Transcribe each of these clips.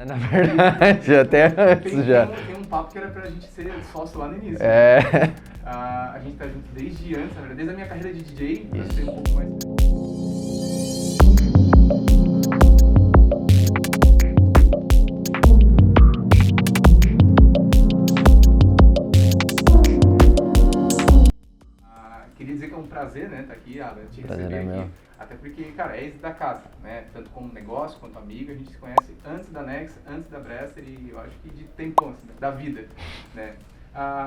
Na verdade, até antes já. Tem um papo que era pra gente ser sócio lá no início. É. A gente tá junto desde antes, na verdade, desde a minha carreira de DJ, pra ser um pouco mais... Queria dizer que é um prazer, né, estar aqui, Alan, te receber aqui. Meu. Até porque, cara, é ex da casa, né? Tanto como negócio quanto amigo, a gente se conhece antes da Nex, antes da Brester e eu acho que de tempão, assim, da vida, né?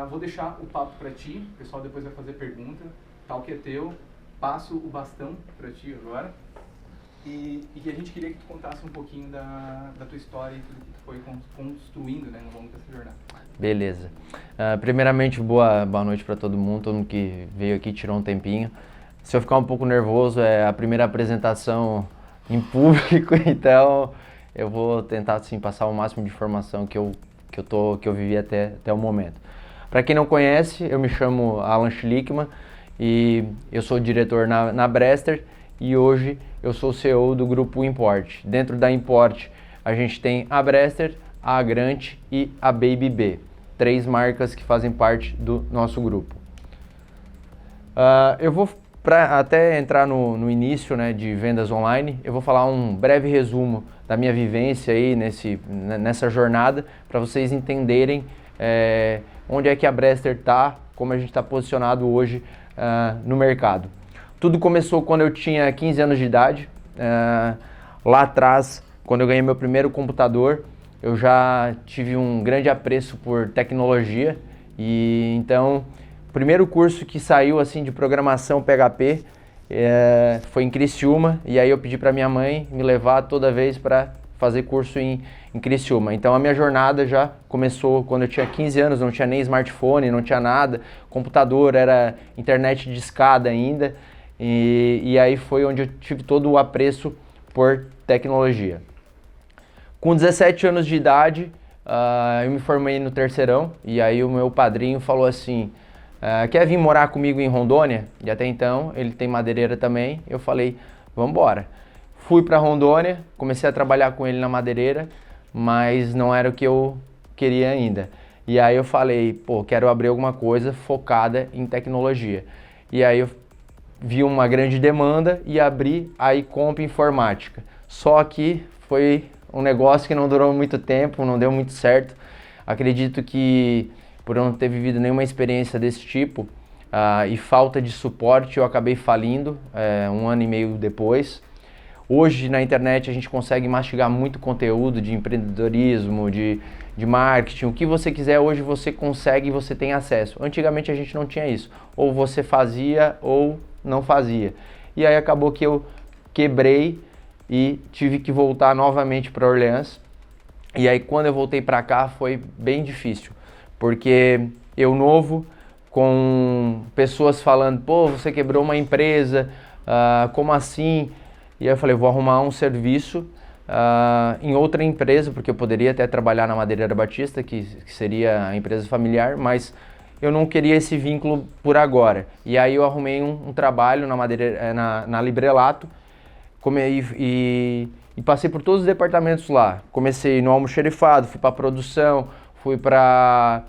Vou deixar o papo pra ti, o pessoal depois vai fazer pergunta, tal que é teu, passo o bastão pra ti agora. E que a gente queria que tu contasse um pouquinho da tua história e tudo que tu foi construindo, né, ao longo dessa jornada. Beleza. Primeiramente, boa noite para todo mundo que veio aqui, tirou um tempinho. Se eu ficar um pouco nervoso, é a primeira apresentação em público, então eu vou tentar assim, passar o máximo de informação que eu vivi até o momento. Para quem não conhece, eu me chamo Alan Schlickman e eu sou diretor na Brester e hoje eu sou CEO do grupo Import. Dentro da Import a gente tem a Brester, a Agrante e a Baby B, 3 marcas que fazem parte do nosso grupo. Eu vou, para até entrar no início, né, de vendas online, eu vou falar um breve resumo da minha vivência aí nessa jornada, para vocês entenderem onde é que a Brester está, como a gente está posicionado hoje no mercado. Tudo começou quando eu tinha 15 anos de idade, lá atrás, quando eu ganhei meu primeiro computador, eu já tive um grande apreço por tecnologia e então o primeiro curso que saiu assim de programação PHP foi em Criciúma e aí eu pedi para minha mãe me levar toda vez para fazer curso em Criciúma. Então a minha jornada já começou quando eu tinha 15 anos, não tinha nem smartphone, não tinha nada, computador era internet de escada ainda e aí foi onde eu tive todo o apreço por tecnologia. Com 17 anos de idade, eu me formei no terceirão e aí o meu padrinho falou assim, quer vir morar comigo em Rondônia? E até então, ele tem madeireira também, eu falei, vamos embora. Fui para Rondônia, comecei a trabalhar com ele na madeireira, mas não era o que eu queria ainda. E aí eu falei, pô, quero abrir alguma coisa focada em tecnologia. E aí eu vi uma grande demanda e abri a iComp Informática. Só que foi um negócio que não durou muito tempo, não deu muito certo. Acredito que por eu não ter vivido nenhuma experiência desse tipo e falta de suporte, eu acabei falindo 1 ano e meio depois. Hoje na internet a gente consegue mastigar muito conteúdo de empreendedorismo, de marketing, o que você quiser hoje você consegue e você tem acesso. Antigamente a gente não tinha isso, ou você fazia ou não fazia. E aí acabou que eu quebrei e tive que voltar novamente para Orleans. E aí quando eu voltei para cá foi bem difícil, porque eu novo, com pessoas falando, pô, você quebrou uma empresa, como assim? E aí eu falei, vou arrumar um serviço em outra empresa, porque eu poderia até trabalhar na Madeireira Batista, que seria a empresa familiar, mas eu não queria esse vínculo por agora. E aí eu arrumei um trabalho na Librelato, e passei por todos os departamentos lá. Comecei no almoxerifado, fui para produção, fui para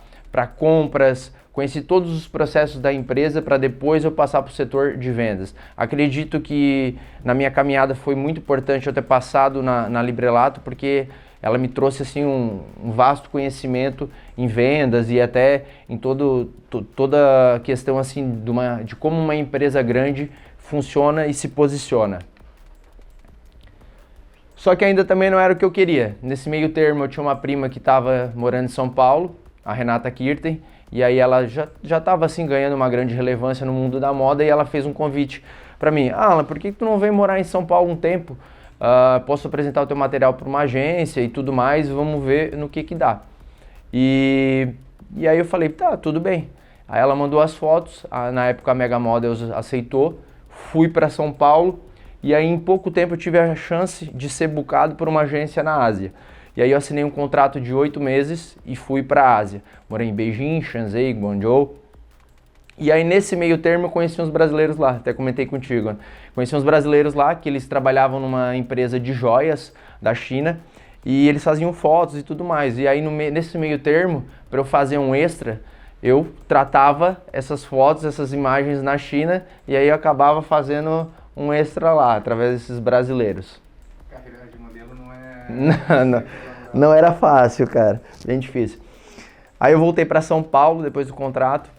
compras, conheci todos os processos da empresa para depois eu passar para o setor de vendas. Acredito que na minha caminhada foi muito importante eu ter passado na Librelato, porque ela me trouxe assim um vasto conhecimento em vendas e até em toda a questão assim de como uma empresa grande funciona e se posiciona. Só que ainda também não era o que eu queria. Nesse meio termo eu tinha uma prima que estava morando em São Paulo, a Renata Kirten, e aí ela já estava assim ganhando uma grande relevância no mundo da moda e ela fez um convite para mim. Alan, por que tu não vem morar em São Paulo um tempo? Posso apresentar o teu material para uma agência e tudo mais, vamos ver no que dá. E aí eu falei, tá, tudo bem. Aí ela mandou as fotos, na época a Mega Models aceitou, fui para São Paulo e aí em pouco tempo eu tive a chance de ser bucado por uma agência na Ásia. E aí eu assinei um contrato de 8 meses e fui para a Ásia. Morei em Beijing, Shanghai, Guangzhou. E aí nesse meio termo eu conheci uns brasileiros lá, até comentei contigo. Conheci uns brasileiros lá que eles trabalhavam numa empresa de joias da China e eles faziam fotos e tudo mais. E aí nesse meio termo, para eu fazer um extra, eu tratava essas fotos, essas imagens na China, e aí eu acabava fazendo um extra lá, através desses brasileiros. Carreira de modelo não é... Não era fácil, cara, bem difícil. Aí eu voltei para São Paulo depois do contrato,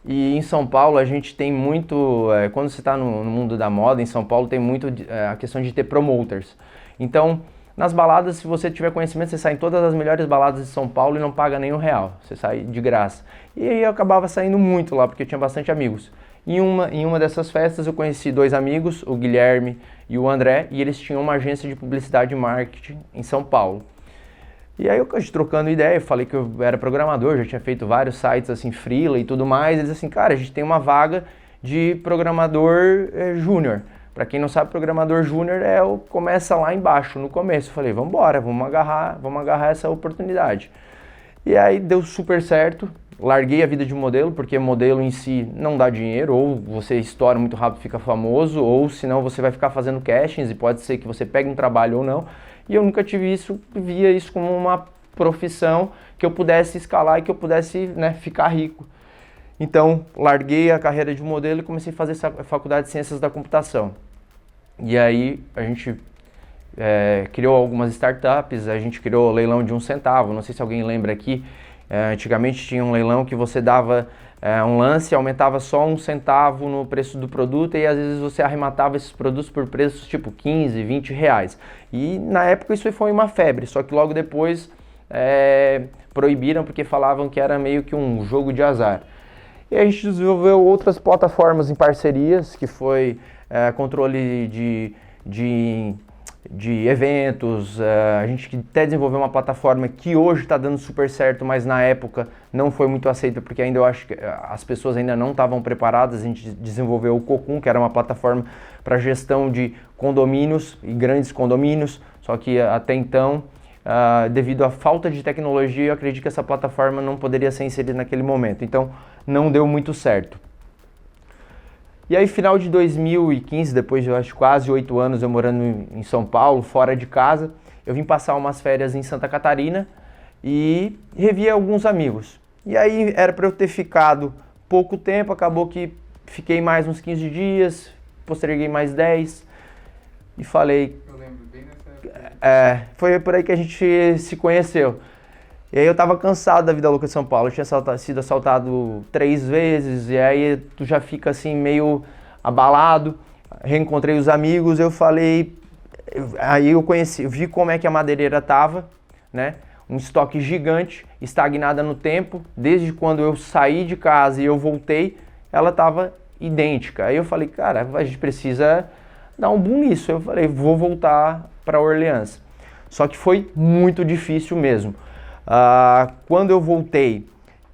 e em São Paulo a gente tem muito, quando você está no mundo da moda, em São Paulo tem muito a questão de ter promoters. Então, nas baladas, se você tiver conhecimento, você sai em todas as melhores baladas de São Paulo e não paga nenhum real, você sai de graça. E aí eu acabava saindo muito lá, porque eu tinha bastante amigos. Em uma dessas festas eu conheci 2 amigos, o Guilherme e o André, e eles tinham uma agência de publicidade e marketing em São Paulo. E aí eu trocando ideia, eu falei que eu era programador, já tinha feito vários sites assim, freela e tudo mais. Eles assim, cara, a gente tem uma vaga de programador júnior. Para quem não sabe, programador júnior começa lá embaixo, no começo. Eu falei, vamos agarrar essa oportunidade. E aí deu super certo, larguei a vida de modelo, porque modelo em si não dá dinheiro, ou você estoura muito rápido e fica famoso, ou senão você vai ficar fazendo castings e pode ser que você pegue um trabalho ou não. E eu nunca via isso como uma profissão que eu pudesse escalar e que eu pudesse, né, ficar rico. Então, larguei a carreira de modelo e comecei a fazer essa faculdade de Ciências da Computação. E aí a gente criou algumas startups, a gente criou o leilão de 1 centavo, não sei se alguém lembra aqui, antigamente tinha um leilão que você dava um lance, aumentava só 1 centavo no preço do produto e às vezes você arrematava esses produtos por preços tipo 15, 20 reais. E na época isso foi uma febre, só que logo depois proibiram porque falavam que era meio que um jogo de azar. E a gente desenvolveu outras plataformas em parcerias, que foi controle de eventos, a gente até desenvolveu uma plataforma que hoje está dando super certo, mas na época não foi muito aceita, porque ainda eu acho que as pessoas ainda não estavam preparadas. A gente desenvolveu o Cocum, que era uma plataforma para gestão de condomínios e grandes condomínios, só que até então, devido à falta de tecnologia, eu acredito que essa plataforma não poderia ser inserida naquele momento, então não deu muito certo. E aí, final de 2015, depois de eu acho quase 8 anos eu morando em São Paulo, fora de casa, eu vim passar umas férias em Santa Catarina e revi alguns amigos. E aí era para eu ter ficado pouco tempo, acabou que fiquei mais uns 15 dias, posterguei mais 10 e falei... Eu lembro bem dessa época. Foi por aí que a gente se conheceu. E aí eu tava cansado da vida louca de São Paulo, eu tinha sido assaltado 3 vezes, e aí tu já fica assim meio abalado. Reencontrei os amigos, eu falei, aí eu vi como é que a madeireira tava, né? Um estoque gigante, estagnada no tempo, desde quando eu saí de casa e eu voltei, ela tava idêntica. Aí eu falei, cara, a gente precisa dar um boom nisso. Eu falei, vou voltar para Orleans. Só que foi muito difícil mesmo. Quando eu voltei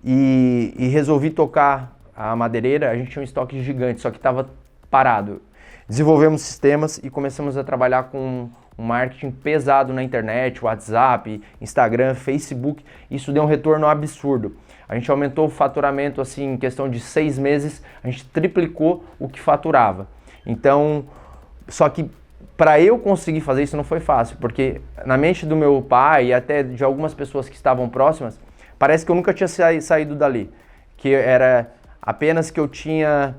e resolvi tocar a madeireira, a gente tinha um estoque gigante, só que estava parado. Desenvolvemos sistemas e começamos a trabalhar com um marketing pesado na internet, WhatsApp, Instagram, Facebook. Isso deu um retorno absurdo. A gente aumentou o faturamento assim, em questão de 6 meses, a gente triplicou o que faturava. Então, só que para eu conseguir fazer isso não foi fácil, porque na mente do meu pai e até de algumas pessoas que estavam próximas, parece que eu nunca tinha saído dali. Que era apenas que eu tinha...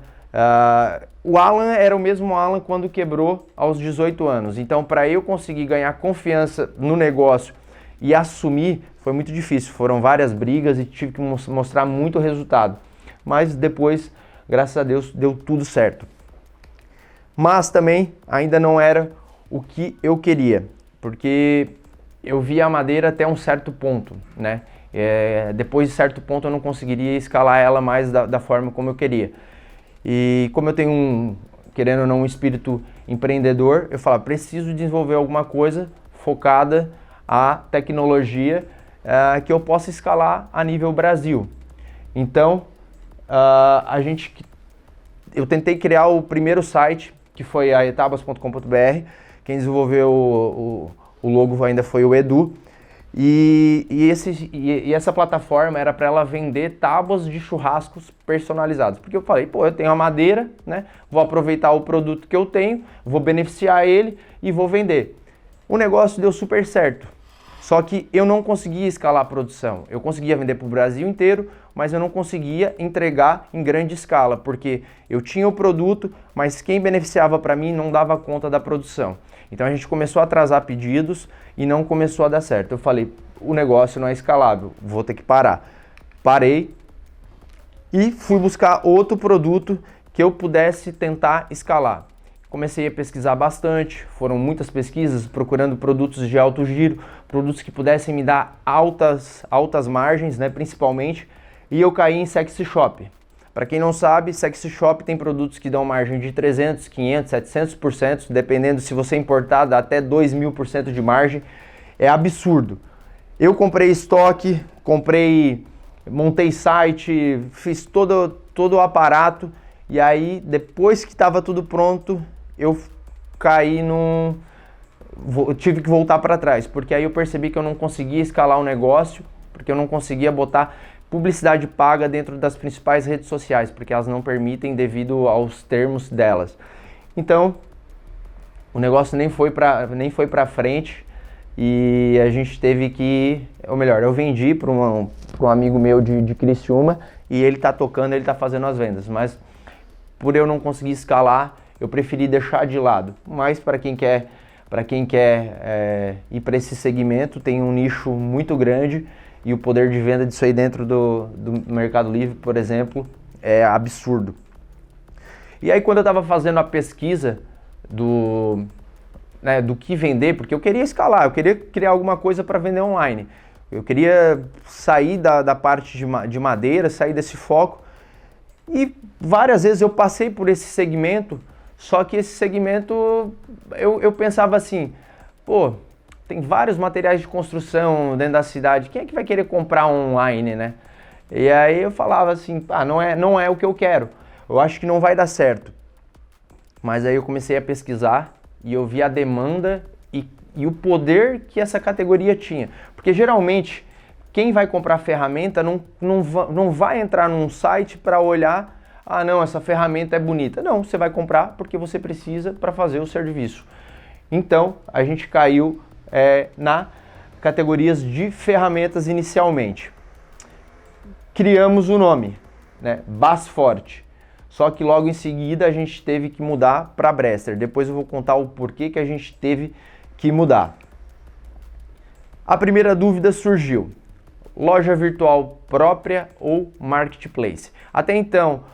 o Alan era o mesmo Alan quando quebrou aos 18 anos. Então, para eu conseguir ganhar confiança no negócio e assumir, foi muito difícil. Foram várias brigas e tive que mostrar muito resultado. Mas depois, graças a Deus, deu tudo certo. Mas também ainda não era o que eu queria, porque eu via a madeira até um certo ponto, né? Depois de certo ponto eu não conseguiria escalar ela mais da forma como eu queria. E como eu tenho querendo ou não, um espírito empreendedor, eu falava, preciso desenvolver alguma coisa focada à tecnologia que eu possa escalar a nível Brasil. Então, eu tentei criar o primeiro site, que foi a etabas.com.br. Quem desenvolveu o logo ainda foi o Edu. E essa plataforma era para ela vender tábuas de churrascos personalizados. Porque eu falei, eu tenho a madeira, né? Vou aproveitar o produto que eu tenho, vou beneficiar ele e vou vender. O negócio deu super certo. Só que eu não conseguia escalar a produção. Eu conseguia vender para o Brasil inteiro, mas eu não conseguia entregar em grande escala, porque eu tinha o produto, mas quem beneficiava para mim não dava conta da produção. Então a gente começou a atrasar pedidos e não começou a dar certo. Eu falei, o negócio não é escalável, vou ter que parar. Parei e fui buscar outro produto que eu pudesse tentar escalar. Comecei a pesquisar bastante, foram muitas pesquisas procurando produtos de alto giro, produtos que pudessem me dar altas margens, né, principalmente, e eu caí em Sexy Shop. Para quem não sabe, Sexy Shop tem produtos que dão margem de 300, 500, 700%, dependendo se você importar, dá até 2.000% de margem, é absurdo. Eu comprei estoque, montei site, fiz todo o aparato, e aí depois que estava tudo pronto, eu caí tive que voltar para trás, porque aí eu percebi que eu não conseguia escalar o negócio, porque eu não conseguia botar publicidade paga dentro das principais redes sociais, porque elas não permitem devido aos termos delas. Então, o negócio nem foi para frente e a gente teve que, ou melhor, eu vendi para um amigo meu de Criciúma e ele está tocando, ele está fazendo as vendas, mas por eu não conseguir escalar, eu preferi deixar de lado. Mas para quem quer ir para esse segmento, tem um nicho muito grande e o poder de venda disso aí dentro do Mercado Livre, por exemplo, é absurdo. E aí quando eu estava fazendo a pesquisa do que vender, porque eu queria escalar, eu queria criar alguma coisa para vender online. Eu queria sair da parte de madeira, sair desse foco. E várias vezes eu passei por esse segmento, só que esse segmento eu pensava assim, pô, tem vários materiais de construção dentro da cidade, quem é que vai querer comprar online, né? E aí eu falava assim, não é o que eu quero, eu acho que não vai dar certo. Mas aí eu comecei a pesquisar e eu vi a demanda e o poder que essa categoria tinha. Porque geralmente quem vai comprar ferramenta não vai entrar num site para olhar, não, essa ferramenta é bonita. Não, você vai comprar porque você precisa para fazer o serviço. Então, a gente caiu na categorias de ferramentas inicialmente. Criamos o nome, né, Basforte. Só que logo em seguida a gente teve que mudar para Brester. Depois eu vou contar o porquê que a gente teve que mudar. A primeira dúvida surgiu. Loja virtual própria ou marketplace? Até então,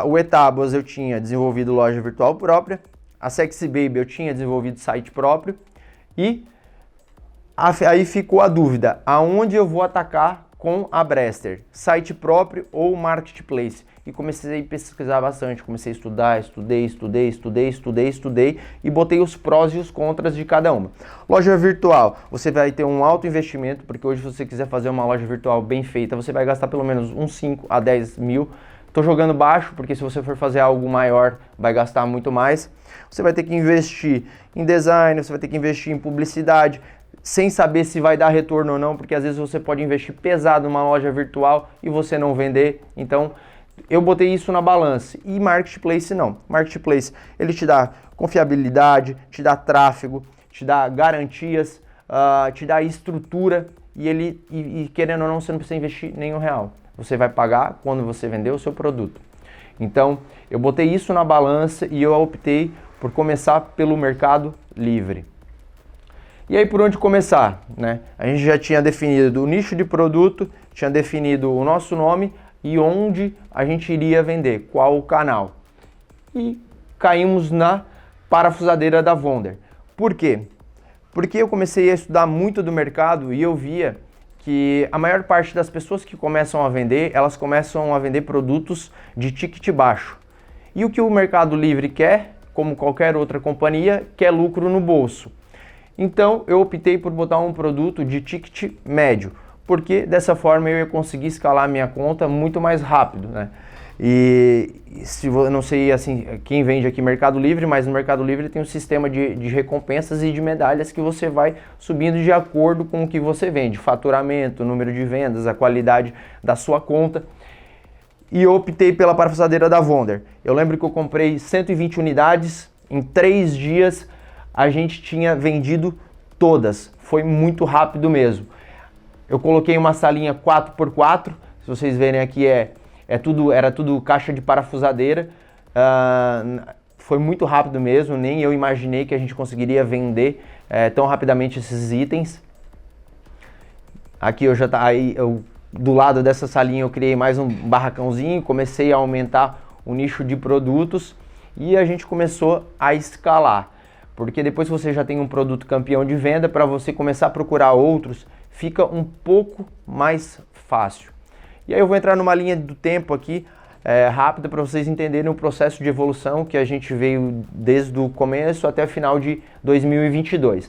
o Etábuas eu tinha desenvolvido loja virtual própria, a Sexy Baby eu tinha desenvolvido site próprio e aí ficou a dúvida, aonde eu vou atacar com a Brester? Site próprio ou marketplace? E comecei a pesquisar bastante, comecei a estudei e botei os prós e os contras de cada uma. Loja virtual, você vai ter um alto investimento, porque hoje se você quiser fazer uma loja virtual bem feita, você vai gastar pelo menos uns 5 a 10 mil. Estou jogando baixo, porque se você for fazer algo maior, vai gastar muito mais. Você vai ter que investir em design, você vai ter que investir em publicidade, sem saber se vai dar retorno ou não, porque às vezes você pode investir pesado numa loja virtual e você não vender. Então, eu botei isso na balança. E Marketplace não. Marketplace, ele te dá confiabilidade, te dá tráfego, te dá garantias, te dá estrutura e querendo ou não, você não precisa investir nenhum real. Você vai pagar quando você vender o seu produto. Então, eu botei isso na balança e eu optei por começar pelo Mercado Livre. E aí, por onde começar, né? A gente já tinha definido o nicho de produto, tinha definido o nosso nome e onde a gente iria vender, qual o canal. E caímos na parafusadeira da Wonder. Por quê? Porque eu comecei a estudar muito do mercado e eu via que a maior parte das pessoas que começam a vender, elas começam a vender produtos de ticket baixo. E o que o Mercado Livre quer, como qualquer outra companhia, quer lucro no bolso. Então eu optei por botar um produto de ticket médio, porque dessa forma eu ia conseguir escalar minha conta muito mais rápido, né? E se eu não sei assim quem vende aqui Mercado Livre, mas no Mercado Livre tem um sistema de recompensas e de medalhas que você vai subindo de acordo com o que você vende, faturamento, número de vendas, a qualidade da sua conta. E eu optei pela parafusadeira da Wonder. Eu lembro que eu comprei 120 unidades, em 3 dias a gente tinha vendido todas. foi muito rápido mesmo. Eu coloquei uma salinha 4x4, se vocês verem aqui era tudo caixa de parafusadeira. Foi muito rápido mesmo, nem eu imaginei que a gente conseguiria vender tão rapidamente esses itens. Aqui do lado dessa salinha eu criei mais um barracãozinho, comecei a aumentar o nicho de produtos e a gente começou a escalar. Porque depois que você já tem um produto campeão de venda, para você começar a procurar outros, fica um pouco mais fácil. E aí eu vou entrar numa linha do tempo aqui, rápida, para vocês entenderem o processo de evolução que a gente veio desde o começo até o final de 2022.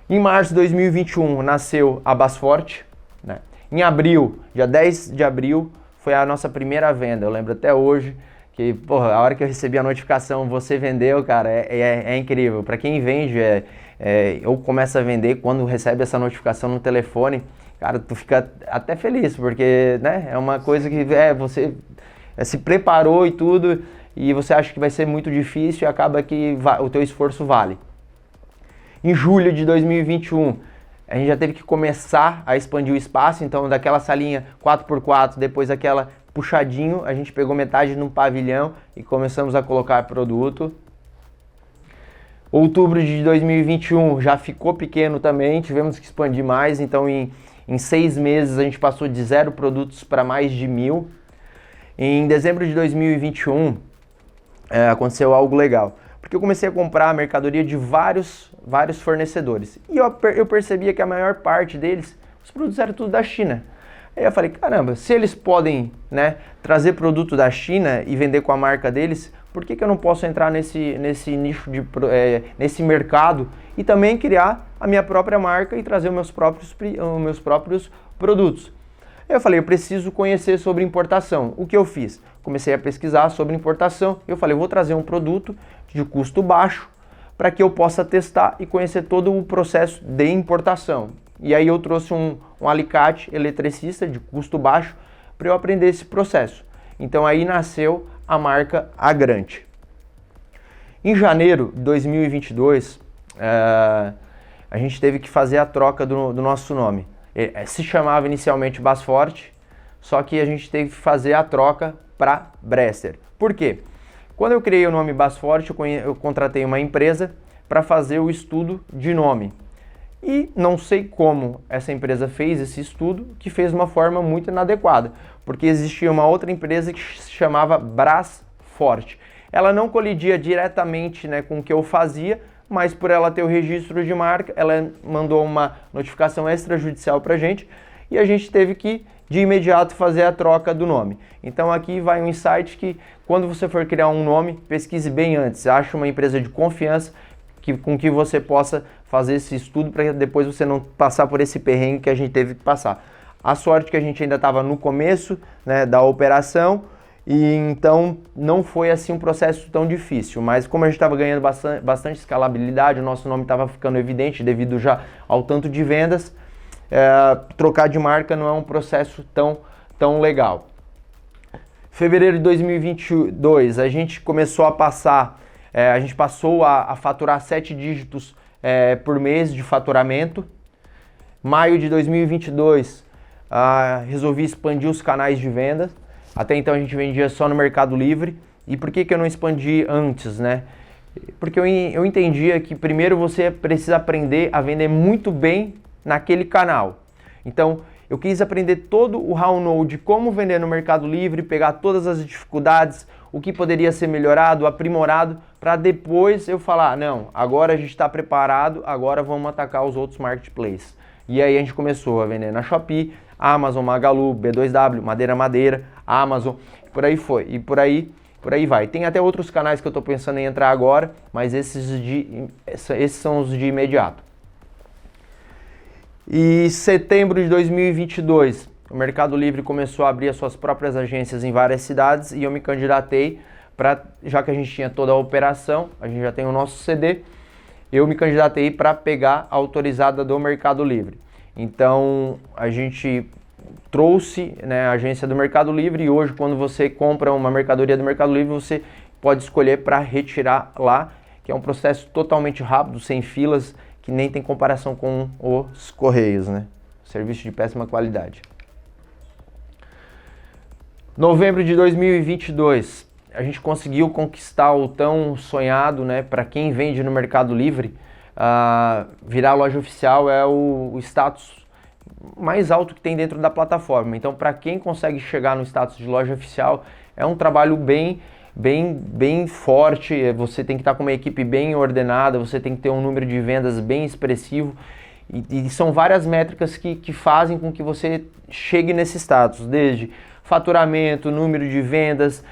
Em março de 2021 nasceu a Basforte, né? Em abril, dia 10 de abril, foi a nossa primeira venda. Eu lembro até hoje que, porra, a hora que eu recebi a notificação, você vendeu, cara, é incrível. Para quem vende, ou começa a vender, quando recebe essa notificação no telefone, cara, tu fica até feliz, porque, né, é uma coisa que você se preparou e tudo, e você acha que vai ser muito difícil e acaba que o teu esforço vale. Em julho de 2021, a gente já teve que começar a expandir o espaço, então daquela salinha 4x4, depois daquela puxadinho, a gente pegou metade num pavilhão e começamos a colocar produto. Outubro de 2021 já ficou pequeno também, tivemos que expandir mais, então em 6 meses a gente passou de 0 produtos para mais de 1.000. Em dezembro de 2021 aconteceu algo legal, porque eu comecei a comprar mercadoria de vários fornecedores e eu percebia que a maior parte deles, os produtos eram tudo da China. Aí eu falei, caramba, se eles podem, né, trazer produto da China e vender com a marca deles, por que eu não posso entrar nesse nicho, nesse mercado e também criar a minha própria marca e trazer os meus próprios produtos? Aí eu falei, eu preciso conhecer sobre importação. O que eu fiz? Comecei a pesquisar sobre importação. Eu falei, eu vou trazer um produto de custo baixo para que eu possa testar e conhecer todo o processo de importação. E aí eu trouxe um alicate eletricista de custo baixo para eu aprender esse processo. Então aí nasceu a marca Agrante. Em janeiro de 2022, a gente teve que fazer a troca do nosso nome. Se chamava inicialmente Basforte, só que a gente teve que fazer a troca para Bresser. Por quê? Quando eu criei o nome Basforte, eu contratei uma empresa para fazer o estudo de nome. E não sei como essa empresa fez esse estudo, que fez de uma forma muito inadequada, porque existia uma outra empresa que se chamava Brasforte. Ela não colidia diretamente, né, com o que eu fazia, mas por ela ter o registro de marca, ela mandou uma notificação extrajudicial para a gente e a gente teve que, de imediato, fazer a troca do nome. Então aqui vai um insight que, quando você for criar um nome, pesquise bem antes, ache uma empresa de confiança com que você possa fazer esse estudo para depois você não passar por esse perrengue que a gente teve que passar. A sorte que a gente ainda estava no começo, né, da operação, e então não foi assim um processo tão difícil, mas como a gente estava ganhando bastante escalabilidade, o nosso nome estava ficando evidente devido já ao tanto de vendas, trocar de marca não é um processo tão legal. Fevereiro de 2022, a gente começou a passar, a gente passou a faturar 7 dígitos por mês de faturamento. Maio de 2022, resolvi expandir os canais de vendas. Até então a gente vendia só no Mercado Livre. E por que eu não expandi antes, né? Porque eu entendia que primeiro você precisa aprender a vender muito bem naquele canal. Então eu quis aprender todo o how-know de como vender no Mercado Livre, pegar todas as dificuldades, o que poderia ser melhorado, aprimorado, para depois eu falar, não, agora a gente está preparado, agora vamos atacar os outros marketplaces. E aí a gente começou a vender na Shopee, Amazon, Magalu, B2W, Madeira, Amazon, por aí foi, e por aí vai. Tem até outros canais que eu estou pensando em entrar agora, mas esses são os de imediato. E setembro de 2022, o Mercado Livre começou a abrir as suas próprias agências em várias cidades e eu me candidatei para, já que a gente tinha toda a operação, a gente já tem o nosso CD, eu me candidatei para pegar a autorizada do Mercado Livre. Então a gente trouxe, né, a agência do Mercado Livre e hoje quando você compra uma mercadoria do Mercado Livre você pode escolher para retirar lá, que é um processo totalmente rápido, sem filas, que nem tem comparação com os Correios, né? Serviço de péssima qualidade. Novembro de 2022, a gente conseguiu conquistar o tão sonhado, né? Para quem vende no Mercado Livre, virar loja oficial é o status mais alto que tem dentro da plataforma. Então, para quem consegue chegar no status de loja oficial, é um trabalho bem forte. Você tem que estar com uma equipe bem ordenada, você tem que ter um número de vendas bem expressivo. E são várias métricas que fazem com que você chegue nesse status, desde faturamento, número de vendas,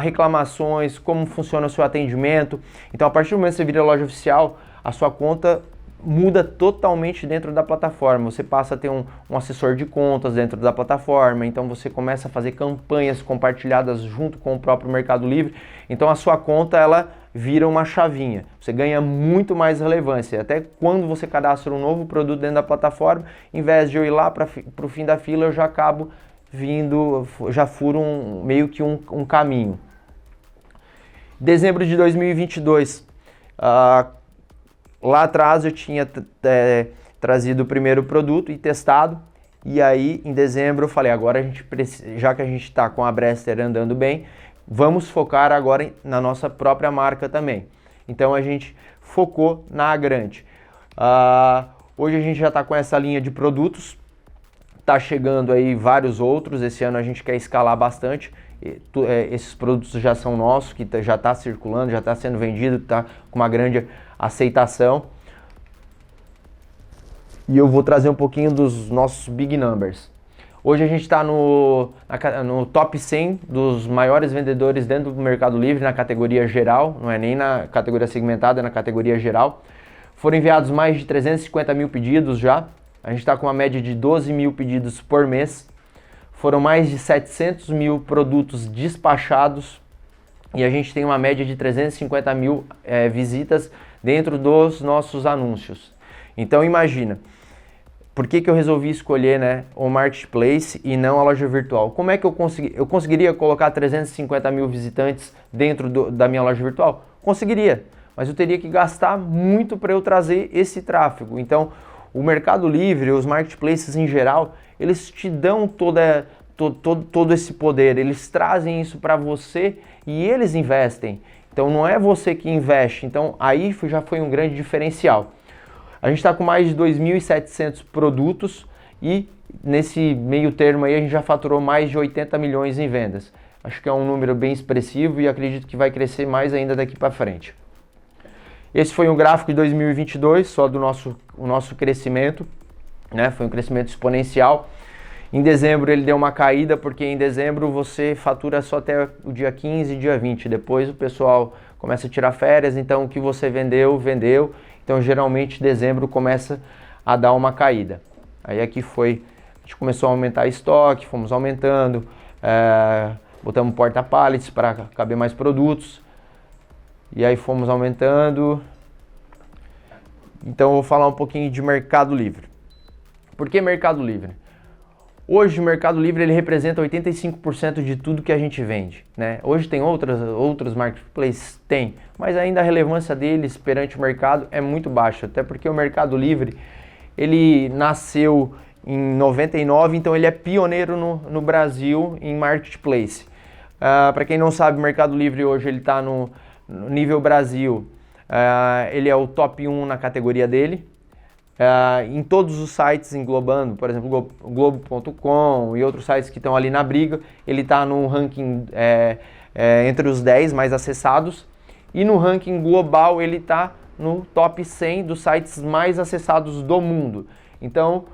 reclamações, como funciona o seu atendimento. Então, a partir do momento que você vira loja oficial, a sua conta muda totalmente dentro da plataforma. Você passa a ter um assessor de contas dentro da plataforma, então você começa a fazer campanhas compartilhadas junto com o próprio Mercado Livre. Então a sua conta, ela vira uma chavinha. Você ganha muito mais relevância. Até quando você cadastra um novo produto dentro da plataforma, em vez de eu ir lá para o fim da fila, eu já acabo já furo meio que um caminho. Dezembro de 2022, lá atrás eu tinha trazido o primeiro produto e testado, e aí em dezembro eu falei, agora a gente já que a gente está com a Brester andando bem, vamos focar agora na nossa própria marca também. Então a gente focou na Agrante. Hoje a gente já está com essa linha de produtos, está chegando aí vários outros, esse ano a gente quer escalar bastante. Esses produtos já são nossos, que já está circulando, já está sendo vendido, está com uma grande aceitação. E eu vou trazer um pouquinho dos nossos big numbers. Hoje a gente está no top 100 dos maiores vendedores dentro do Mercado Livre, na categoria geral, não é nem na categoria segmentada, é na categoria geral. Foram enviados mais de 350 mil pedidos já, a gente está com uma média de 12 mil pedidos por mês. Foram mais de 700 mil produtos despachados e a gente tem uma média de 350 mil visitas dentro dos nossos anúncios. Então imagina, por que eu resolvi escolher, né, o Marketplace e não a loja virtual? Como é que eu conseguiria colocar 350 mil visitantes dentro da minha loja virtual? Conseguiria, mas eu teria que gastar muito para eu trazer esse tráfego. Então o Mercado Livre, os marketplaces em geral, eles te dão todo esse poder, eles trazem isso para você e eles investem. Então não é você que investe, então aí já foi um grande diferencial. A gente está com mais de 2.700 produtos e nesse meio termo aí a gente já faturou mais de 80 milhões em vendas. Acho que é um número bem expressivo e acredito que vai crescer mais ainda daqui para frente. Esse foi um gráfico de 2022, só do nosso crescimento, né? Foi um crescimento exponencial. Em dezembro ele deu uma caída, porque em dezembro você fatura só até o dia 15 e dia 20. Depois o pessoal começa a tirar férias, então o que você vendeu. Então geralmente dezembro começa a dar uma caída. Aí aqui a gente começou a aumentar estoque, fomos aumentando, botamos porta-pallets para caber mais produtos. E aí fomos aumentando. Então eu vou falar um pouquinho de Mercado Livre. Por que Mercado Livre? Hoje o Mercado Livre ele representa 85% de tudo que a gente vende, né? Hoje tem outros marketplaces? Tem, mas ainda a relevância deles perante o mercado é muito baixa, até porque o Mercado Livre ele nasceu em 99, então ele é pioneiro no Brasil em marketplace. Para quem não sabe, o Mercado Livre hoje ele está no nível Brasil, ele é o top 1 na categoria dele. Em todos os sites englobando, por exemplo, Globo.com e outros sites que estão ali na briga, ele está no ranking entre os 10 mais acessados. E no ranking global ele está no top 100 dos sites mais acessados do mundo. Então,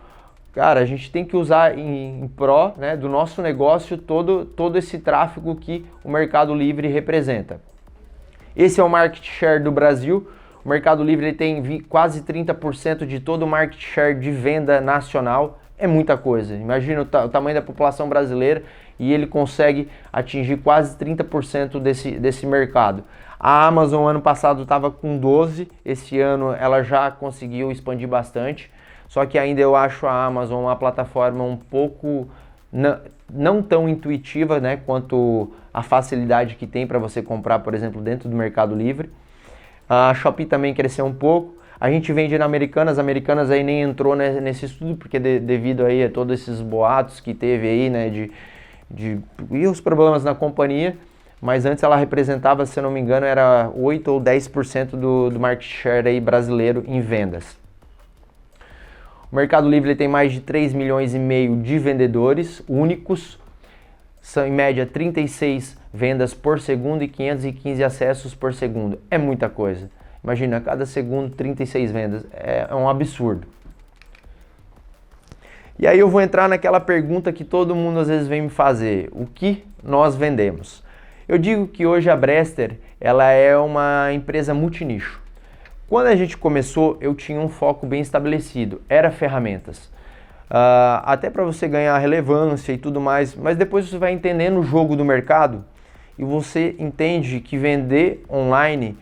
cara, a gente tem que usar em pró, né, do nosso negócio todo esse tráfego que o Mercado Livre representa. Esse é o market share do Brasil. O Mercado Livre ele tem quase 30% de todo o market share de venda nacional. É muita coisa. Imagina o tamanho da população brasileira e ele consegue atingir quase 30% desse mercado. A Amazon ano passado estava com 12%, esse ano ela já conseguiu expandir bastante. Só que ainda eu acho a Amazon uma plataforma um pouco não tão intuitiva, né, quanto a facilidade que tem para você comprar, por exemplo, dentro do Mercado Livre. A Shopee também cresceu um pouco. A gente vende na Americanas, Americanas aí nem entrou nesse estudo, porque devido aí a todos esses boatos que teve aí, né, e os problemas na companhia, mas antes ela representava, se eu não me engano, era 8 ou 10% do market share aí brasileiro em vendas. O Mercado Livre ele tem mais de 3,5 milhões de vendedores únicos, são em média 36 vendas por segundo e 515 acessos por segundo. É muita coisa. Imagina, a cada segundo 36 vendas, é um absurdo. E aí eu vou entrar naquela pergunta que todo mundo às vezes vem me fazer, o que nós vendemos? Eu digo que hoje a Brester ela é uma empresa multinicho. Quando a gente começou, eu tinha um foco bem estabelecido, era ferramentas. Até para você ganhar relevância e tudo mais, mas depois você vai entendendo o jogo do mercado e você entende que vender online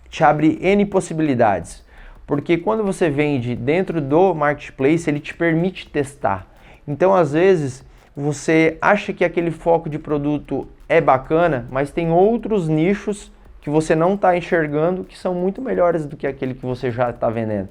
te abre N possibilidades. Porque quando você vende dentro do marketplace, ele te permite testar. Então, às vezes, você acha que aquele foco de produto é bacana, mas tem outros nichos que você não está enxergando que são muito melhores do que aquele que você já está vendendo.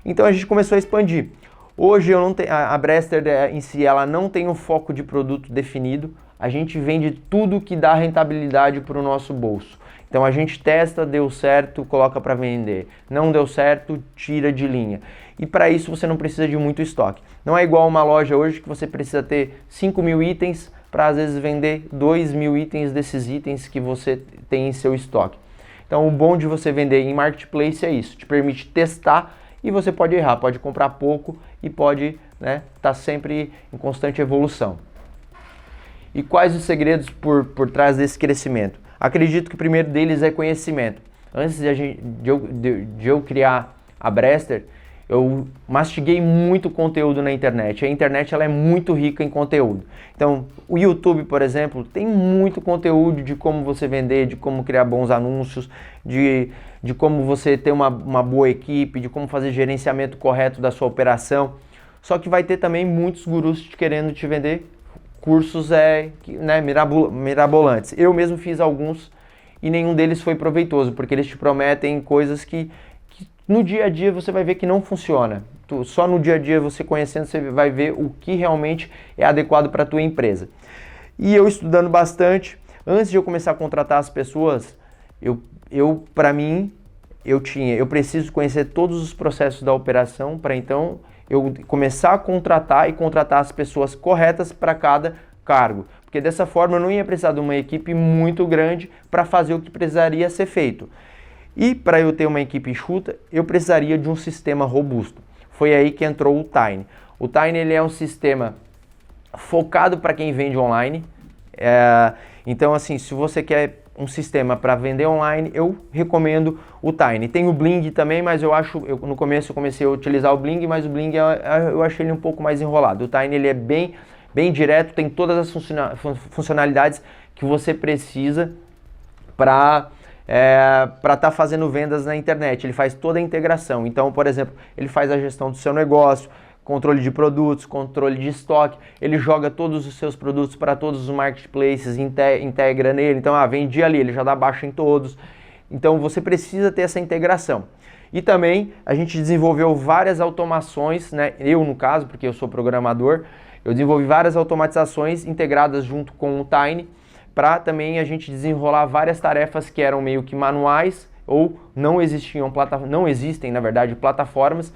Então, a gente começou a expandir. Hoje, a Brester em si, ela não tem um foco de produto definido. A gente vende tudo que dá rentabilidade para o nosso bolso. Então a gente testa, deu certo, coloca para vender. Não deu certo, tira de linha. E para isso você não precisa de muito estoque. Não é igual uma loja hoje que você precisa ter 5.000 itens para às vezes vender 2.000 itens desses itens que você tem em seu estoque. Então o bom de você vender em marketplace é isso, te permite testar e você pode errar, pode comprar pouco e pode tá sempre em constante evolução. E quais os segredos por trás desse crescimento? Acredito que o primeiro deles é conhecimento. Antes de eu criar a Brester, eu mastiguei muito conteúdo na internet. A internet ela é muito rica em conteúdo. Então, o YouTube, por exemplo, tem muito conteúdo de como você vender, de como criar bons anúncios, de como você ter uma boa equipe, de como fazer gerenciamento correto da sua operação. Só que vai ter também muitos gurus querendo te vender cursos mirabolantes. Eu mesmo fiz alguns e nenhum deles foi proveitoso, porque eles te prometem coisas que no dia a dia você vai ver que não funciona. Só no dia a dia você conhecendo, você vai ver o que realmente é adequado para a tua empresa. E eu estudando bastante, antes de eu começar a contratar as pessoas, eu preciso conhecer todos os processos da operação para então eu começar a contratar e contratar as pessoas corretas para cada cargo. Porque dessa forma eu não ia precisar de uma equipe muito grande para fazer o que precisaria ser feito. E para eu ter uma equipe enxuta, eu precisaria de um sistema robusto. Foi aí que entrou o Tiny. O Tiny ele é um sistema focado para quem vende online. Então assim, se você quer um sistema para vender online, eu recomendo o Tiny. Tem o Bling também, mas no começo eu comecei a utilizar o Bling, mas o Bling eu achei ele um pouco mais enrolado. O Tiny ele é bem direto, tem todas as funcionalidades que você precisa para estar fazendo vendas na internet. Ele faz toda a integração. Então, por exemplo, ele faz a gestão do seu negócio, controle de produtos, controle de estoque, ele joga todos os seus produtos para todos os marketplaces, integra nele, então vendi ali, ele já dá baixa em todos, então você precisa ter essa integração. E também a gente desenvolveu várias automações, eu no caso, porque eu sou programador, eu desenvolvi várias automatizações integradas junto com o Tiny, para também a gente desenrolar várias tarefas que eram meio que manuais, ou não existem, na verdade, plataformas,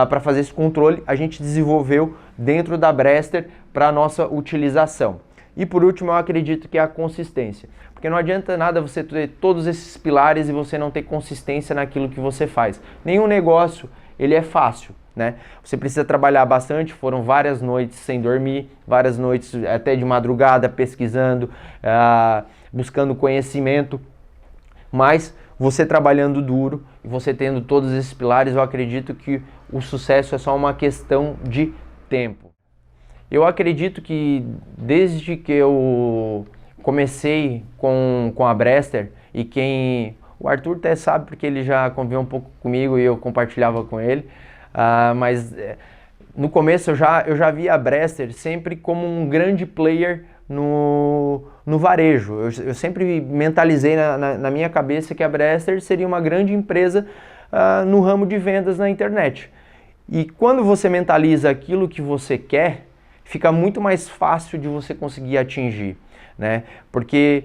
para fazer esse controle, a gente desenvolveu dentro da Brester para nossa utilização. E por último, eu acredito que é a consistência, porque não adianta nada você ter todos esses pilares e você não ter consistência naquilo que você faz. Nenhum negócio, ele é fácil, Você precisa trabalhar bastante, foram várias noites sem dormir, várias noites até de madrugada pesquisando, buscando conhecimento, mas você trabalhando duro e você tendo todos esses pilares, eu acredito que o sucesso é só uma questão de tempo. Eu acredito que desde que eu comecei com a Brester, e o Arthur até sabe porque ele já conviveu um pouco comigo e eu compartilhava com ele, mas no começo eu já via a Brester sempre como um grande player no varejo. Eu sempre mentalizei na minha cabeça que a Brester seria uma grande empresa no ramo de vendas na internet. E quando você mentaliza aquilo que você quer, fica muito mais fácil de você conseguir atingir, né? Porque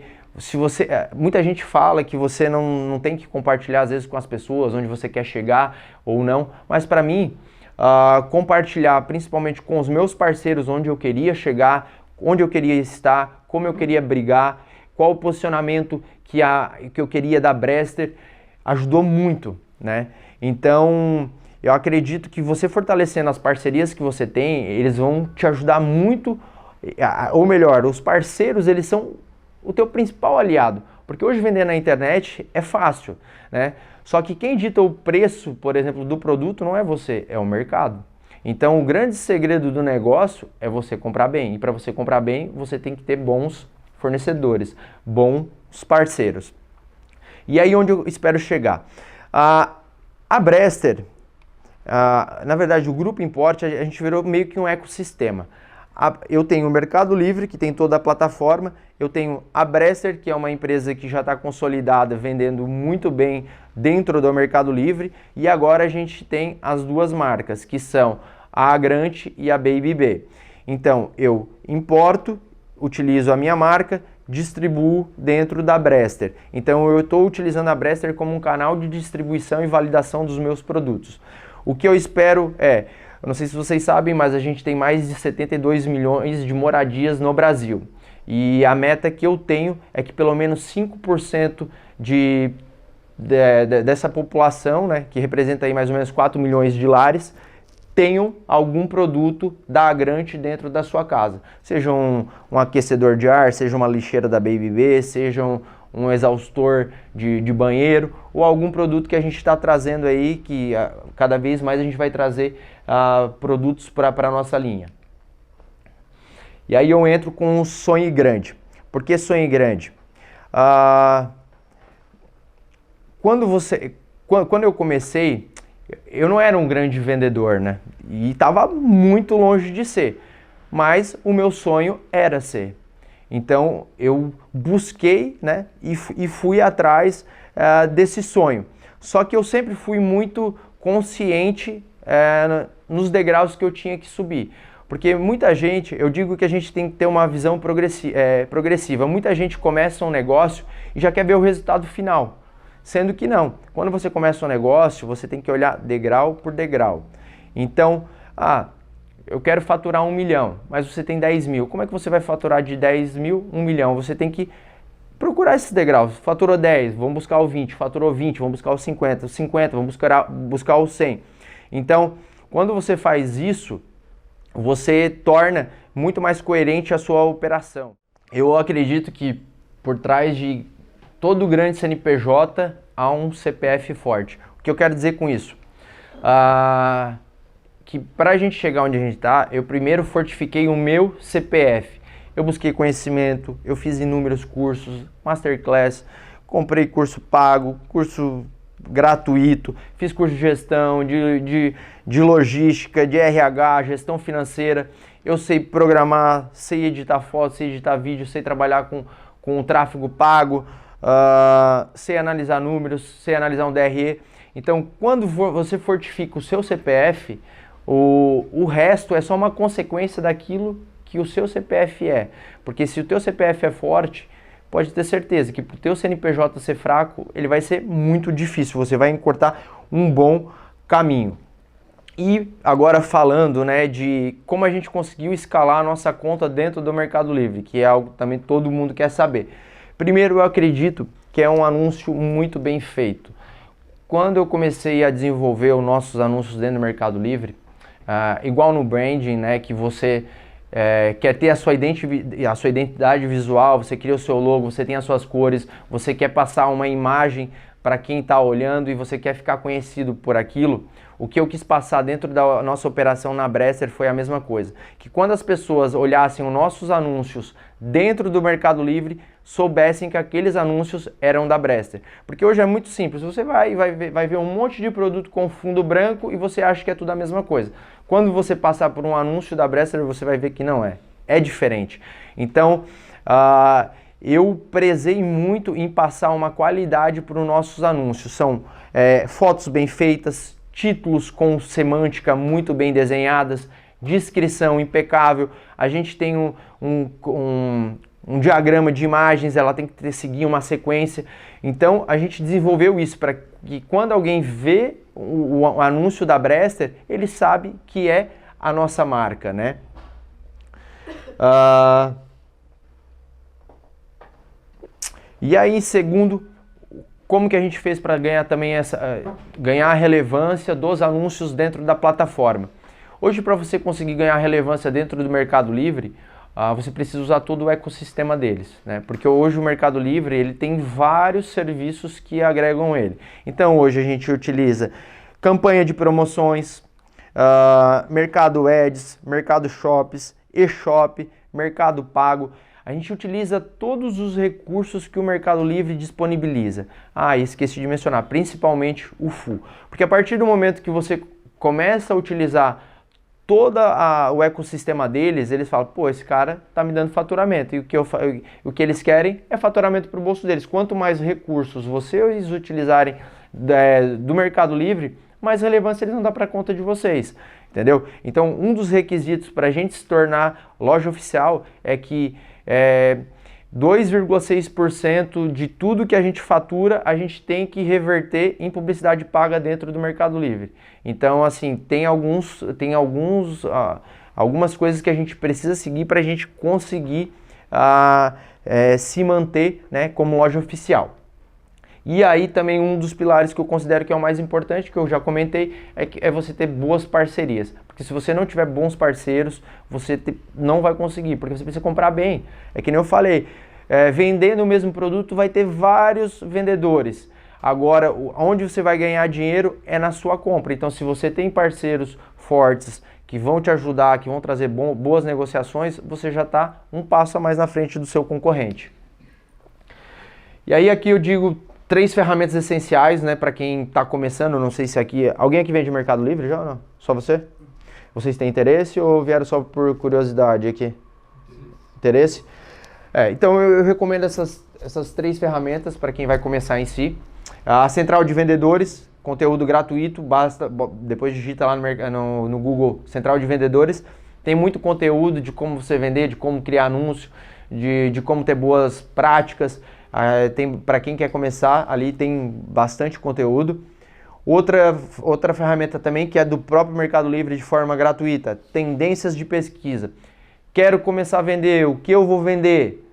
muita gente fala que você não tem que compartilhar às vezes com as pessoas onde você quer chegar ou não, mas para mim, compartilhar principalmente com os meus parceiros onde eu queria chegar, onde eu queria estar, como eu queria brigar, qual o posicionamento que eu queria da Brester, ajudou muito, né? Então, eu acredito que você fortalecendo as parcerias que você tem, eles vão te ajudar muito, ou melhor, os parceiros, eles são o teu principal aliado, porque hoje vender na internet é fácil, né? Só que quem dita o preço, por exemplo, do produto não é você, é o mercado. Então, o grande segredo do negócio é você comprar bem, e para você comprar bem, você tem que ter bons fornecedores, bons parceiros. E aí onde eu espero chegar? A Brester, na verdade o Grupo Import, a gente virou meio que um ecossistema. Eu tenho o Mercado Livre, que tem toda a plataforma, eu tenho a Brester, que é uma empresa que já está consolidada, vendendo muito bem dentro do Mercado Livre, e agora a gente tem as duas marcas, que são a Agrante e a Baby B. Então, eu importo, utilizo a minha marca, distribuo dentro da Brester. Então, eu estou utilizando a Brester como um canal de distribuição e validação dos meus produtos. O que eu espero eu não sei se vocês sabem, mas a gente tem mais de 72 milhões de moradias no Brasil. E a meta que eu tenho é que pelo menos 5% dessa população, né, que representa aí mais ou menos 4 milhões de lares, tenham algum produto da Agrante dentro da sua casa. Seja um aquecedor de ar, seja uma lixeira da Baby B, seja um exaustor de banheiro, ou algum produto que a gente está trazendo aí, que cada vez mais a gente vai trazer produtos para a nossa linha. E aí eu entro com um sonho grande. Por que sonho grande? Quando eu comecei, eu não era um grande vendedor, né? E estava muito longe de ser. Mas o meu sonho era ser. Então eu busquei, né? E fui atrás desse sonho. Só que eu sempre fui muito consciente nos degraus que eu tinha que subir. Porque muita gente, eu digo que a gente tem que ter uma visão progressiva. Muita gente começa um negócio e já quer ver o resultado final. Sendo que não. Quando você começa um negócio, você tem que olhar degrau por degrau. Então, eu quero faturar 1 milhão, mas você tem 10 mil. Como é que você vai faturar de 10 mil, 1 milhão? Você tem que procurar esses degraus. Faturou 10, vamos buscar o 20. Faturou 20, vamos buscar o 50. O 50, vamos buscar o 100. Então, quando você faz isso, você torna muito mais coerente a sua operação. Eu acredito que por trás de todo grande CNPJ há um CPF forte. O que eu quero dizer com isso? Que para a gente chegar onde a gente está, eu primeiro fortifiquei o meu CPF. Eu busquei conhecimento, eu fiz inúmeros cursos, masterclass, comprei curso pago, curso gratuito, fiz curso de gestão, de logística, de RH, gestão financeira. Eu sei programar, sei editar foto, sei editar vídeo, sei trabalhar com tráfego pago, sei analisar números, sei analisar um DRE. Então, quando você fortifica o seu CPF, o resto é só uma consequência daquilo que o seu CPF é. Porque se o teu CPF é forte, pode ter certeza que para o teu CNPJ ser fraco, ele vai ser muito difícil. Você vai encurtar um bom caminho. E agora falando, né, de como a gente conseguiu escalar a nossa conta dentro do Mercado Livre, que é algo que também todo mundo quer saber. Primeiro, eu acredito que é um anúncio muito bem feito. Quando eu comecei a desenvolver os nossos anúncios dentro do Mercado Livre, igual no branding, né, que você quer ter a sua identidade visual, você cria o seu logo, você tem as suas cores, você quer passar uma imagem para quem está olhando e você quer ficar conhecido por aquilo. O que eu quis passar dentro da nossa operação na Brester foi a mesma coisa. Que quando as pessoas olhassem os nossos anúncios dentro do Mercado Livre, soubessem que aqueles anúncios eram da Brester. Porque hoje é muito simples, você vai ver um monte de produto com fundo branco e você acha que é tudo a mesma coisa. Quando você passar por um anúncio da Brester, você vai ver que não é. É diferente. Então, eu prezei muito em passar uma qualidade para os nossos anúncios. São fotos bem feitas, títulos com semântica muito bem desenhadas, descrição impecável. A gente tem um diagrama de imagens, ela tem que seguir uma sequência. Então a gente desenvolveu isso para que quando alguém vê o anúncio da Brester, ele sabe que é a nossa marca, né? E aí, segundo, como que a gente fez para ganhar também ganhar a relevância dos anúncios dentro da plataforma? Hoje, para você conseguir ganhar relevância dentro do Mercado Livre, você precisa usar todo o ecossistema deles, né? Porque hoje o Mercado Livre ele tem vários serviços que agregam ele. Então hoje a gente utiliza campanha de promoções, Mercado Ads, Mercado Shops, eShop, Mercado Pago. A gente utiliza todos os recursos que o Mercado Livre disponibiliza. Esqueci de mencionar, principalmente o Full. Porque a partir do momento que você começa a utilizar todo o ecossistema deles, eles falam, pô, esse cara tá me dando faturamento. E o que eles querem é faturamento para o bolso deles. Quanto mais recursos vocês utilizarem do Mercado Livre, mais relevância eles vão dar para a conta de vocês. Entendeu? Então, um dos requisitos para a gente se tornar loja oficial é que 2,6% de tudo que a gente fatura, a gente tem que reverter em publicidade paga dentro do Mercado Livre. Então, assim, tem algumas coisas que a gente precisa seguir para a gente conseguir se manter, né, como loja oficial. E aí também um dos pilares que eu considero que é o mais importante, que eu já comentei, é você ter boas parcerias. Porque se você não tiver bons parceiros, você não vai conseguir, porque você precisa comprar bem. É que nem eu falei, vendendo o mesmo produto vai ter vários vendedores. Agora, onde você vai ganhar dinheiro é na sua compra. Então, se você tem parceiros fortes que vão te ajudar, que vão trazer boas negociações, você já está um passo a mais na frente do seu concorrente. E aí aqui eu digo 3 ferramentas essenciais, né, para quem está começando. Não sei se alguém aqui vende Mercado Livre já ou não? Só você? Vocês têm interesse ou vieram só por curiosidade aqui? Interesse? Então eu recomendo essas 3 ferramentas para quem vai começar em si. A central de vendedores, conteúdo gratuito, basta, depois digita lá no Google, central de vendedores. Tem muito conteúdo de como você vender, de como criar anúncio, de como ter boas práticas. Para quem quer começar, ali tem bastante conteúdo. Outra ferramenta também que é do próprio Mercado Livre de forma gratuita, tendências de pesquisa. Quero começar a vender, o que eu vou vender?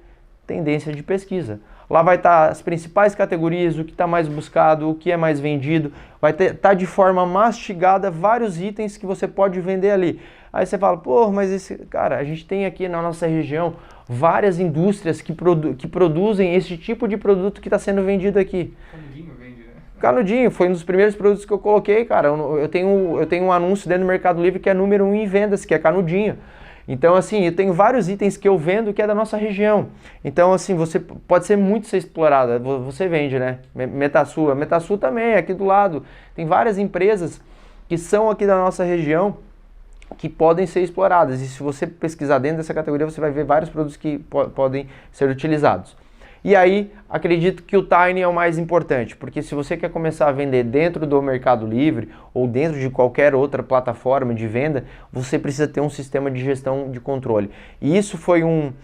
Tendência de pesquisa. Lá vai estar as principais categorias, o que está mais buscado, o que é mais vendido. Vai estar de forma mastigada vários itens que você pode vender ali. Aí você fala, pô, mas cara, a gente tem aqui na nossa região várias indústrias que produzem esse tipo de produto que está sendo vendido aqui. Canudinho vende, né? Canudinho, foi um dos primeiros produtos que eu coloquei, cara. Eu tenho um anúncio dentro do Mercado Livre que é número 1 em vendas, que é canudinho. Então, assim, eu tenho vários itens que eu vendo que é da nossa região. Então, assim, você pode ser muito ser explorada. Você vende, né? Metasul. A Metasul também, aqui do lado. Tem várias empresas que são aqui da nossa região que podem ser exploradas. E se você pesquisar dentro dessa categoria, você vai ver vários produtos que podem ser utilizados. E aí, acredito que o Tiny é o mais importante, porque se você quer começar a vender dentro do Mercado Livre ou dentro de qualquer outra plataforma de venda, você precisa ter um sistema de gestão de controle. E isso foi um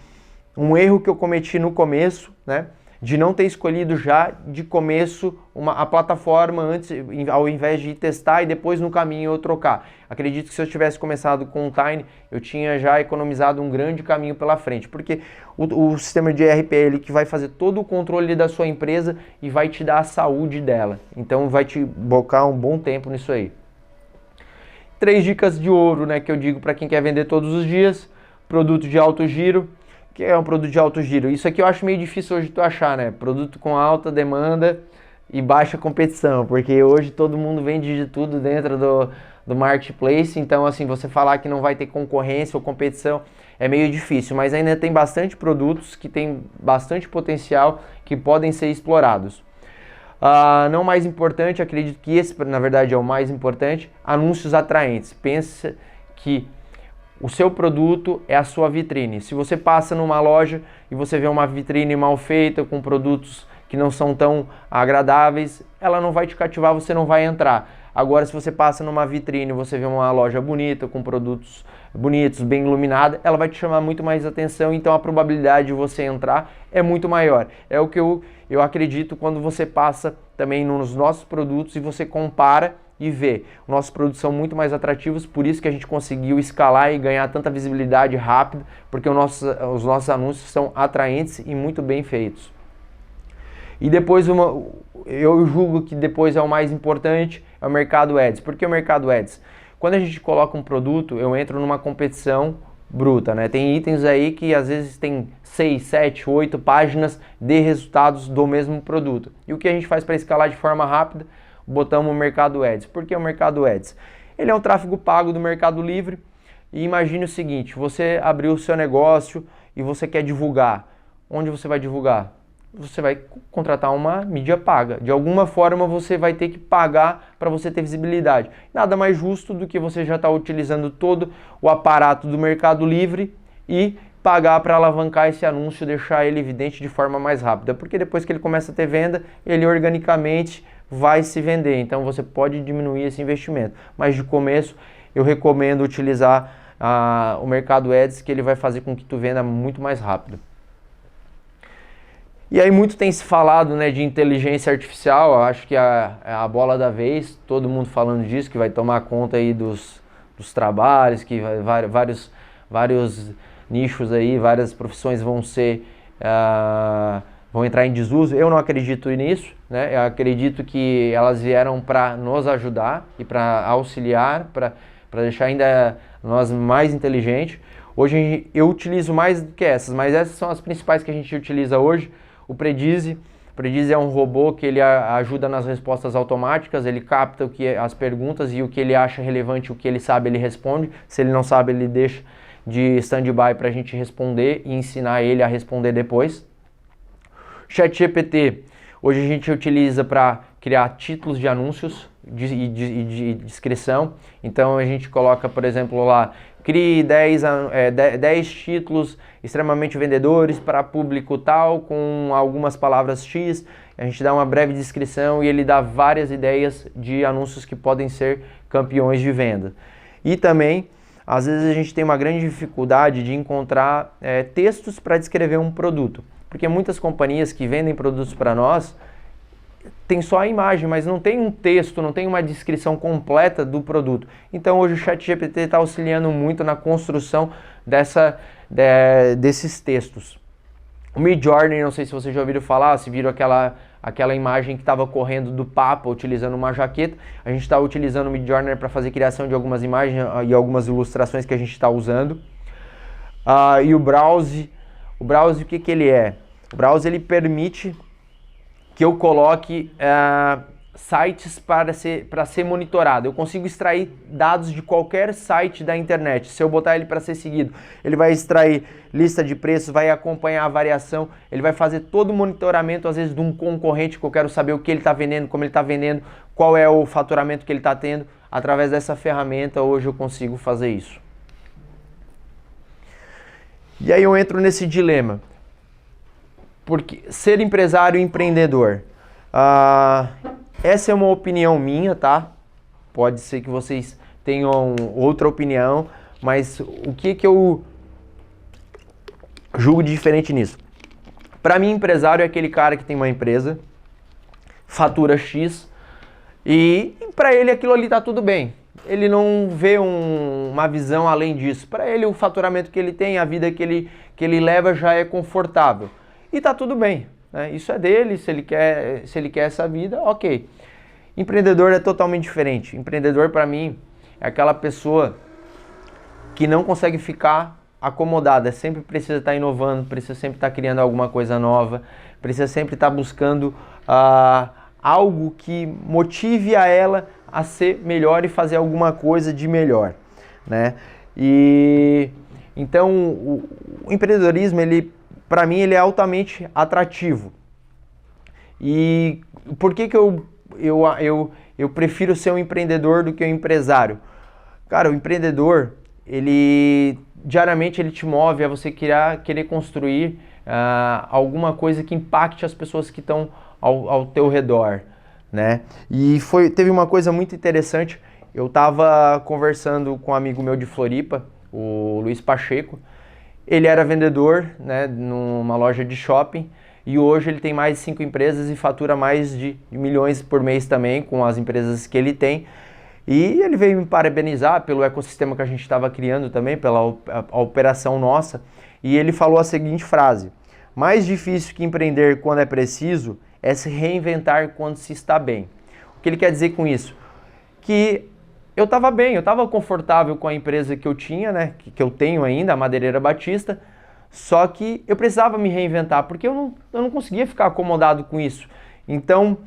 erro que eu cometi no começo, né? De não ter escolhido já de começo a plataforma antes, ao invés de testar e depois no caminho eu trocar. Acredito que se eu tivesse começado com o Tiny, eu tinha já economizado um grande caminho pela frente, porque o sistema de ERP é ele que vai fazer todo o controle da sua empresa e vai te dar a saúde dela. Então vai te bocar um bom tempo nisso aí. 3 dicas de ouro, né, que eu digo para quem quer vender todos os dias. Produto de alto giro. Que é um produto de alto giro? Isso aqui eu acho meio difícil hoje tu achar, né? Produto com alta demanda e baixa competição, porque hoje todo mundo vende de tudo dentro do marketplace, então assim, você falar que não vai ter concorrência ou competição é meio difícil, mas ainda tem bastante produtos que tem bastante potencial que podem ser explorados. Não mais importante, acredito que esse na verdade é o mais importante, anúncios atraentes. Pensa que O seu produto é a sua vitrine. Se você passa numa loja e você vê uma vitrine mal feita, com produtos que não são tão agradáveis, ela não vai te cativar, você não vai entrar. Agora, se você passa numa vitrine e você vê uma loja bonita, com produtos bonitos, bem iluminada, ela vai te chamar muito mais atenção, então a probabilidade de você entrar é muito maior. É o que eu acredito quando você passa também nos nossos produtos e você compara e vê. Nossos produtos são muito mais atrativos, por isso que a gente conseguiu escalar e ganhar tanta visibilidade rápida, porque os nossos anúncios são atraentes e muito bem feitos. E depois, eu julgo que depois é o mais importante, é o Mercado Ads. Por que o Mercado Ads? Quando a gente coloca um produto, eu entro numa competição bruta, né? Tem itens aí que às vezes tem 6, 7, 8 páginas de resultados do mesmo produto. E o que a gente faz para escalar de forma rápida? Botamos o Mercado Ads. Por que o Mercado Ads? Ele é um tráfego pago do Mercado Livre. E imagine o seguinte, você abriu o seu negócio e você quer divulgar. Onde você vai divulgar? Você vai contratar uma mídia paga. De alguma forma você vai ter que pagar para você ter visibilidade. Nada mais justo do que você já está utilizando todo o aparato do Mercado Livre e pagar para alavancar esse anúncio, deixar ele evidente de forma mais rápida. Porque depois que ele começa a ter venda, ele organicamente vai se vender. Então você pode diminuir esse investimento. Mas de começo eu recomendo utilizar o Mercado Ads, que ele vai fazer com que tu venda muito mais rápido. E aí muito tem se falado, né, de inteligência artificial, eu acho que é a bola da vez, todo mundo falando disso, que vai tomar conta aí dos trabalhos, que vários nichos aí, várias profissões vão entrar em desuso. Eu não acredito nisso, né? Eu acredito que elas vieram para nos ajudar e para auxiliar, para deixar ainda nós mais inteligentes. Hoje eu utilizo mais do que essas, mas essas são as principais que a gente utiliza hoje. O Predize é um robô que ele ajuda nas respostas automáticas, ele capta as perguntas e o que ele acha relevante, o que ele sabe, ele responde. Se ele não sabe, ele deixa de stand-by para a gente responder e ensinar ele a responder depois. ChatGPT, hoje a gente utiliza para criar títulos de anúncios de descrição. Então a gente coloca, por exemplo, lá, crie 10 títulos extremamente vendedores para público tal, com algumas palavras X. A gente dá uma breve descrição e ele dá várias ideias de anúncios que podem ser campeões de venda. E também, às vezes a gente tem uma grande dificuldade de encontrar textos para descrever um produto. Porque muitas companhias que vendem produtos para nós tem só a imagem, mas não tem um texto, não tem uma descrição completa do produto. Então hoje o ChatGPT está auxiliando muito na construção desses textos. O Midjourney, não sei se vocês já ouviram falar, se viram aquela imagem que estava correndo do Papa utilizando uma jaqueta. A gente está utilizando o Midjourney para fazer criação de algumas imagens e algumas ilustrações que a gente está usando. E o Browse, o que ele é? O Browse ele permite que eu coloque sites para ser monitorado. Eu consigo extrair dados de qualquer site da internet. Se eu botar ele para ser seguido, ele vai extrair lista de preços, vai acompanhar a variação, ele vai fazer todo o monitoramento, às vezes, de um concorrente que eu quero saber o que ele está vendendo, como ele está vendendo, qual é o faturamento que ele está tendo. Através dessa ferramenta, hoje eu consigo fazer isso. E aí eu entro nesse dilema. Porque ser empresário e empreendedor, essa é uma opinião minha, tá? Pode ser que vocês tenham outra opinião, mas o que eu julgo de diferente nisso? Para mim, empresário é aquele cara que tem uma empresa, fatura X, e para ele aquilo ali tá tudo bem. Ele não vê uma visão além disso. Para ele o faturamento que ele tem, a vida que ele leva já é confortável. E tá tudo bem, né? Isso é dele, se ele quer essa vida, ok. Empreendedor é totalmente diferente. Empreendedor, para mim, é aquela pessoa que não consegue ficar acomodada, sempre precisa estar inovando, precisa sempre estar criando alguma coisa nova, precisa sempre estar buscando algo que motive a ela a ser melhor e fazer alguma coisa de melhor, né? E então o empreendedorismo, para mim, ele é altamente atrativo. E por que eu prefiro ser um empreendedor do que um empresário? Cara, o empreendedor, ele diariamente ele te move a você querer construir alguma coisa que impacte as pessoas que estão ao teu redor, né? E teve uma coisa muito interessante. Eu estava conversando com um amigo meu de Floripa, o Luiz Pacheco. Ele era vendedor, né, numa loja de shopping, e hoje ele tem mais de 5 empresas e fatura mais de milhões por mês também com as empresas que ele tem. E ele veio me parabenizar pelo ecossistema que a gente estava criando também, pela a operação nossa. E ele falou a seguinte frase: mais difícil que empreender quando é preciso é se reinventar quando se está bem. O que ele quer dizer com isso? Que eu estava bem, eu estava confortável com a empresa que eu tinha, né, que eu tenho ainda, a Madeireira Batista, só que eu precisava me reinventar, porque eu não conseguia ficar acomodado com isso. Então,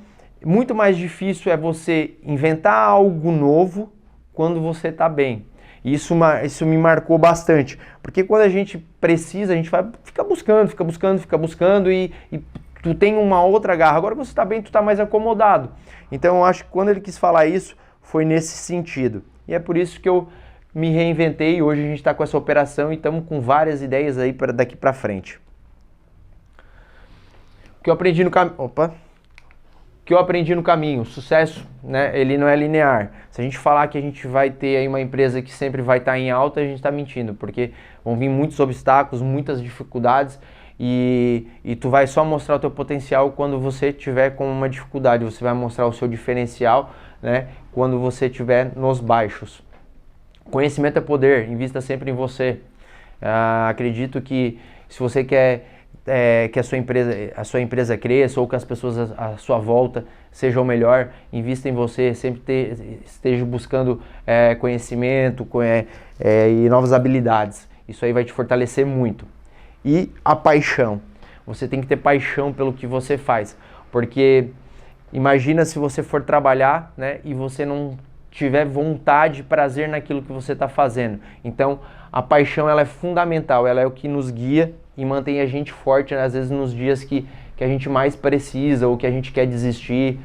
muito mais difícil é você inventar algo novo quando você está bem. Isso me marcou bastante, porque quando a gente precisa, a gente fica buscando e tu tem uma outra garra. Agora você está bem, tu está mais acomodado. Então eu acho que quando ele quis falar isso, foi nesse sentido. E é por isso que eu me reinventei e hoje a gente está com essa operação e estamos com várias ideias aí daqui para frente. O que eu aprendi no caminho... O que eu aprendi no caminho, sucesso, né, ele não é linear. Se a gente falar que a gente vai ter aí uma empresa que sempre vai estar em alta, a gente está mentindo, porque vão vir muitos obstáculos, muitas dificuldades e tu vai só mostrar o teu potencial quando você tiver com uma dificuldade, você vai mostrar o seu diferencial, né, quando você estiver nos baixos. Conhecimento é poder, invista sempre em você. Acredito que se você quer que a sua empresa cresça ou que as pessoas à sua volta sejam melhor, invista em você, sempre esteja buscando conhecimento e novas habilidades. Isso aí vai te fortalecer muito. E a paixão. Você tem que ter paixão pelo que você faz, porque imagina se você for trabalhar, né, e você não tiver vontade, prazer naquilo que você está fazendo. Então, a paixão ela é fundamental, ela é o que nos guia e mantém a gente forte, às vezes nos dias que a gente mais precisa ou que a gente quer desistir.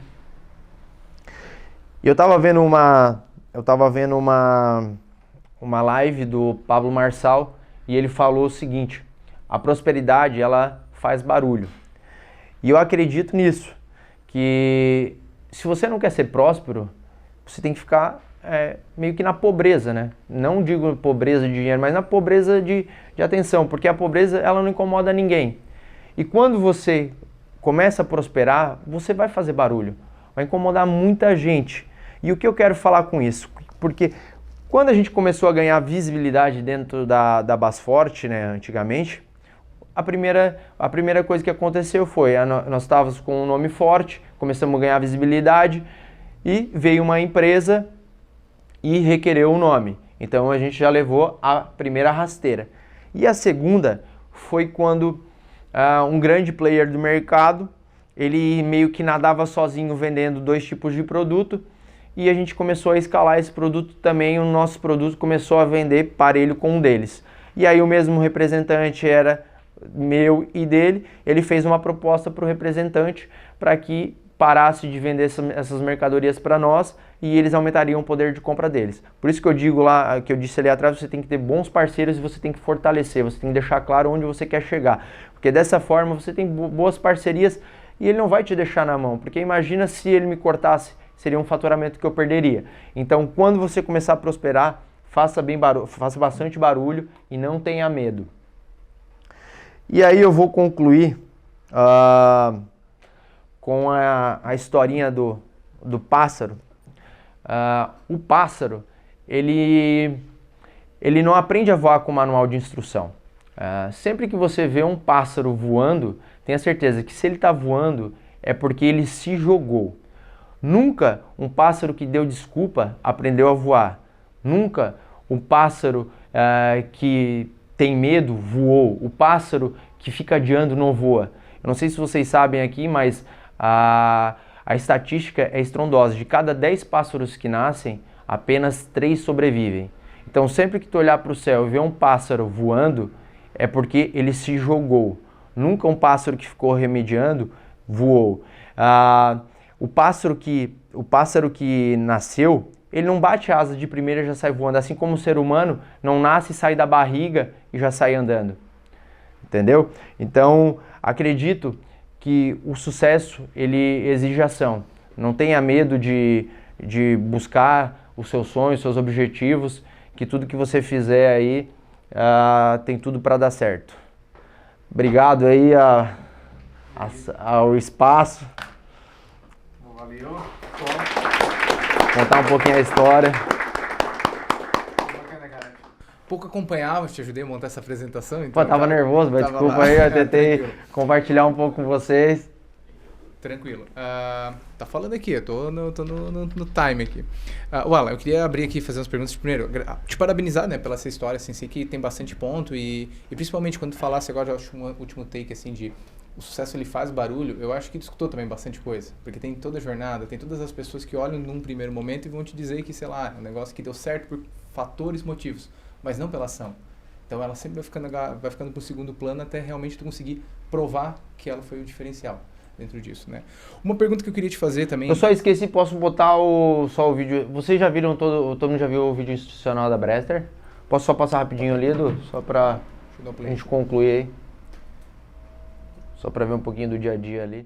E eu tava vendo uma live do Pablo Marçal e ele falou o seguinte: a prosperidade ela faz barulho. E eu acredito nisso, que se você não quer ser próspero, você tem que ficar meio que na pobreza, né? Não digo pobreza de dinheiro, mas na pobreza de atenção, porque a pobreza ela não incomoda ninguém. E quando você começa a prosperar, você vai fazer barulho, vai incomodar muita gente. E o que eu quero falar com isso? Porque quando a gente começou a ganhar visibilidade dentro da Basforte, né, antigamente, a primeira coisa que aconteceu foi, nós estávamos com um nome forte, começamos a ganhar visibilidade e veio uma empresa e requereu o nome. Então a gente já levou a primeira rasteira. E a segunda foi quando um grande player do mercado, ele meio que nadava sozinho vendendo 2 tipos de produto e a gente começou a escalar esse produto também, o nosso produto começou a vender parelho com um deles. E aí o mesmo representante era meu e dele, ele fez uma proposta para o representante para que parasse de vender essas mercadorias para nós e eles aumentariam o poder de compra deles. Por isso que eu digo lá, que eu disse ali atrás, você tem que ter bons parceiros e você tem que fortalecer, você tem que deixar claro onde você quer chegar. Porque dessa forma você tem boas parcerias e ele não vai te deixar na mão, porque imagina se ele me cortasse, seria um faturamento que eu perderia. Então quando você começar a prosperar, faça bastante barulho e não tenha medo. E aí eu vou concluir com a historinha do pássaro. O pássaro, ele não aprende a voar com manual de instrução. Sempre que você vê um pássaro voando, tenha certeza que se ele está voando é porque ele se jogou. Nunca um pássaro que deu desculpa aprendeu a voar. Nunca um pássaro que tem medo voou. O pássaro que fica adiando não voa. Eu não sei se vocês sabem aqui, mas a estatística é estrondosa. De cada 10 pássaros que nascem, apenas 3 sobrevivem. Então sempre que tu olhar para o céu e ver um pássaro voando, é porque ele se jogou. Nunca um pássaro que ficou remediando voou. O pássaro que nasceu, ele não bate asa de primeira e já sai voando, assim como o ser humano não nasce e sai da barriga e já sai andando, entendeu? Então, acredito que o sucesso, ele exige ação. Não tenha medo de buscar os seus sonhos, seus objetivos, que tudo que você fizer aí tem tudo para dar certo. Obrigado aí ao espaço. Valeu. Contar um pouquinho a história. Pouco acompanhava, te ajudei a montar essa apresentação. Então Pô, tava nervoso, mas desculpa aí, eu tentei compartilhar um pouco com vocês. Tranquilo. Tá falando aqui, eu tô no time aqui. Alan, eu queria abrir aqui e fazer umas perguntas. Primeiro, te parabenizar, né, pela essa história, assim, sei que tem bastante ponto e principalmente quando tu falasse agora, eu acho um último take, assim, de o sucesso ele faz barulho, eu acho que tu escutou também bastante coisa, porque tem toda a jornada, tem todas as pessoas que olham num primeiro momento e vão te dizer que, sei lá, é um negócio que deu certo por fatores, motivos, mas não pela ação. Então ela sempre vai ficando pro segundo plano até realmente tu conseguir provar que ela foi o diferencial dentro disso, né? Uma pergunta que eu queria te fazer também... Eu só esqueci, posso botar só o vídeo... Vocês já viram todo mundo já viu o vídeo institucional da Brester? Posso só passar rapidinho ali, Edu? Só pra a gente concluir aí. Só pra ver um pouquinho do dia a dia ali.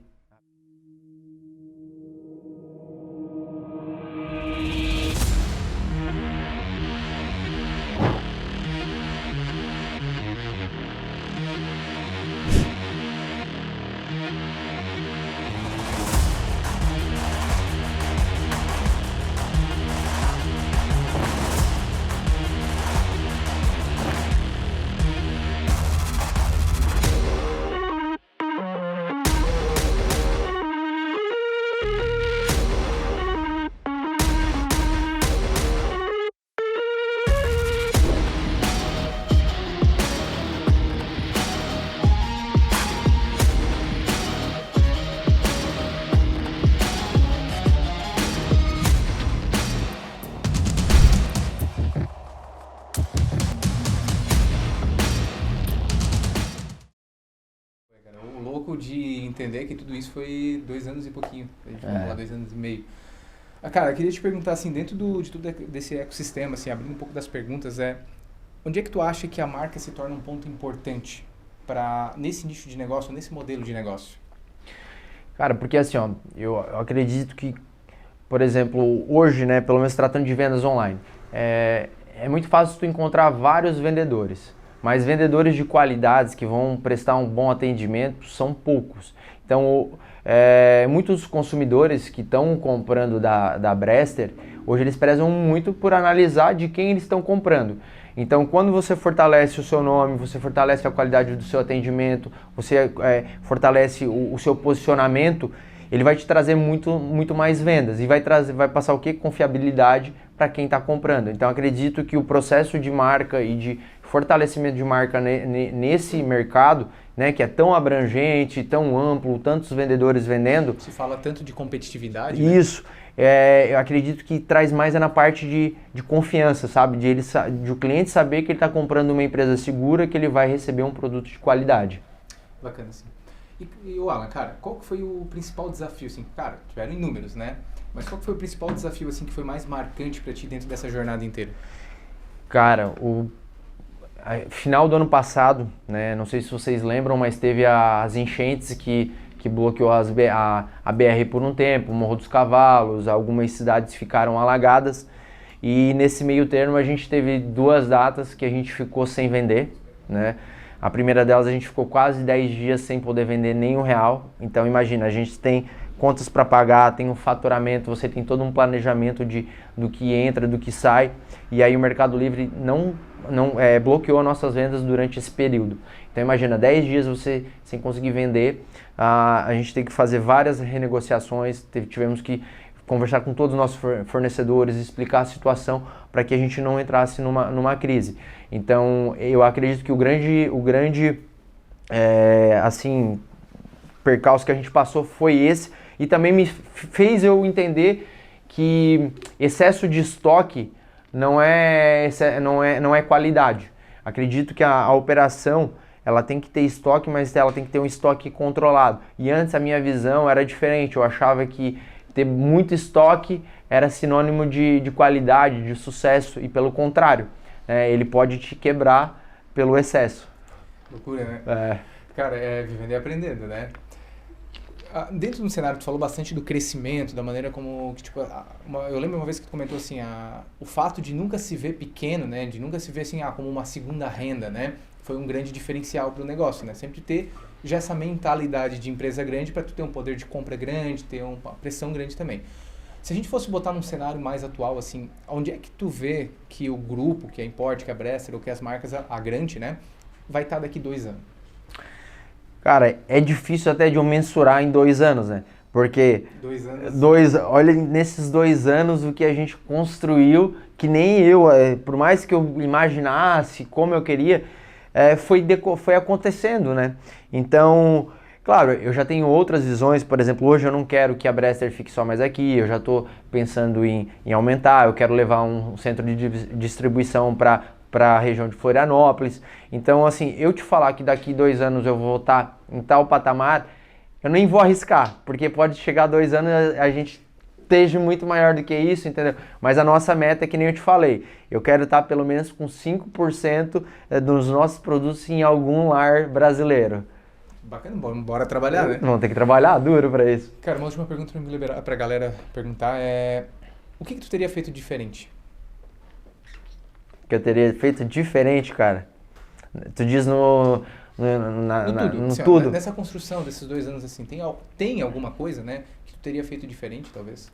De entender que tudo isso foi 2 anos e pouquinho, vamos lá, 2 anos e meio. Cara, eu queria te perguntar, assim, dentro de tudo desse ecossistema, assim, abrindo um pouco das perguntas, onde é que tu acha que a marca se torna um ponto importante nesse nicho de negócio, nesse modelo de negócio? Cara, porque assim, ó, eu acredito que, por exemplo, hoje, né, pelo menos tratando de vendas online, é muito fácil tu encontrar vários vendedores. Mas vendedores de qualidades que vão prestar um bom atendimento são poucos. Então, muitos consumidores que estão comprando da Brester, hoje eles prezam muito por analisar de quem eles estão comprando. Então, quando você fortalece o seu nome, você fortalece a qualidade do seu atendimento, você fortalece o seu posicionamento, ele vai te trazer muito mais vendas e vai passar o quê? Confiabilidade para quem está comprando. Então, acredito que o processo de marca e de fortalecimento de marca nesse mercado, né, que é tão abrangente, tão amplo, tantos vendedores vendendo. Se fala tanto de competitividade. Isso, eu acredito que traz mais na parte de confiança, sabe? De o cliente saber que ele está comprando uma empresa segura, que ele vai receber um produto de qualidade. Bacana, sim. E o Alan, cara, qual que foi o principal desafio? Assim, cara, tiveram inúmeros, né? Mas qual que foi o principal desafio assim, que foi mais marcante para ti dentro dessa jornada inteira? Cara, final do ano passado, né, não sei se vocês lembram, mas teve as enchentes que bloqueou a BR por um tempo, o Morro dos Cavalos, algumas cidades ficaram alagadas e nesse meio termo a gente teve 2 datas que a gente ficou sem vender, né? A primeira delas a gente ficou quase 10 dias sem poder vender nem R$1, então imagina, a gente tem contas para pagar, tem um faturamento, você tem todo um planejamento do que entra, do que sai, e aí o Mercado Livre não bloqueou nossas vendas durante esse período. Então imagina, 10 dias você sem conseguir vender, a gente tem que fazer várias renegociações, tivemos que conversar com todos os nossos fornecedores, explicar a situação para que a gente não entrasse numa crise. Então eu acredito que o grande assim, percalço que a gente passou foi esse, e também me fez eu entender que excesso de estoque não é qualidade. Acredito que a operação ela tem que ter estoque, mas ela tem que ter um estoque controlado. E antes a minha visão era diferente, eu achava que ter muito estoque era sinônimo de qualidade, de sucesso, e pelo contrário, ele pode te quebrar pelo excesso. Loucura, né? Cara, vivendo e aprendendo, né? Dentro do cenário, tu falou bastante do crescimento, da maneira como, tipo, eu lembro uma vez que tu comentou assim, o fato de nunca se ver pequeno, né, de nunca se ver assim, como uma segunda renda, né, foi um grande diferencial para o negócio, né, sempre ter já essa mentalidade de empresa grande para tu ter um poder de compra grande, ter uma pressão grande também. Se a gente fosse botar num cenário mais atual, assim, onde é que tu vê que o grupo, que a Import, que a Bresser, ou que as marcas, a grande, né, vai estar daqui 2 anos? Cara, é difícil até de eu mensurar em 2 anos, né? Porque 2 anos. Olha nesses 2 anos o que a gente construiu, que nem eu, por mais que eu imaginasse como eu queria, foi acontecendo, né? Então, claro, eu já tenho outras visões, por exemplo, hoje eu não quero que a Bresser fique só mais aqui, eu já estou pensando em aumentar, eu quero levar um centro de distribuição para a região de Florianópolis. Então, assim, eu te falar que daqui 2 anos eu vou estar em tal patamar, eu nem vou arriscar, porque pode chegar 2 anos a gente esteja muito maior do que isso, entendeu? Mas a nossa meta é que nem eu te falei, eu quero estar pelo menos com 5% dos nossos produtos em algum lar brasileiro. Bacana, bora trabalhar, né? Vamos ter que trabalhar duro para isso. Cara, uma última pergunta para a galera perguntar é: o que tu teria feito diferente? Que eu teria feito diferente, cara? Tu diz no tudo. Nessa construção desses 2 anos, assim, tem alguma coisa, né, que tu teria feito diferente, talvez?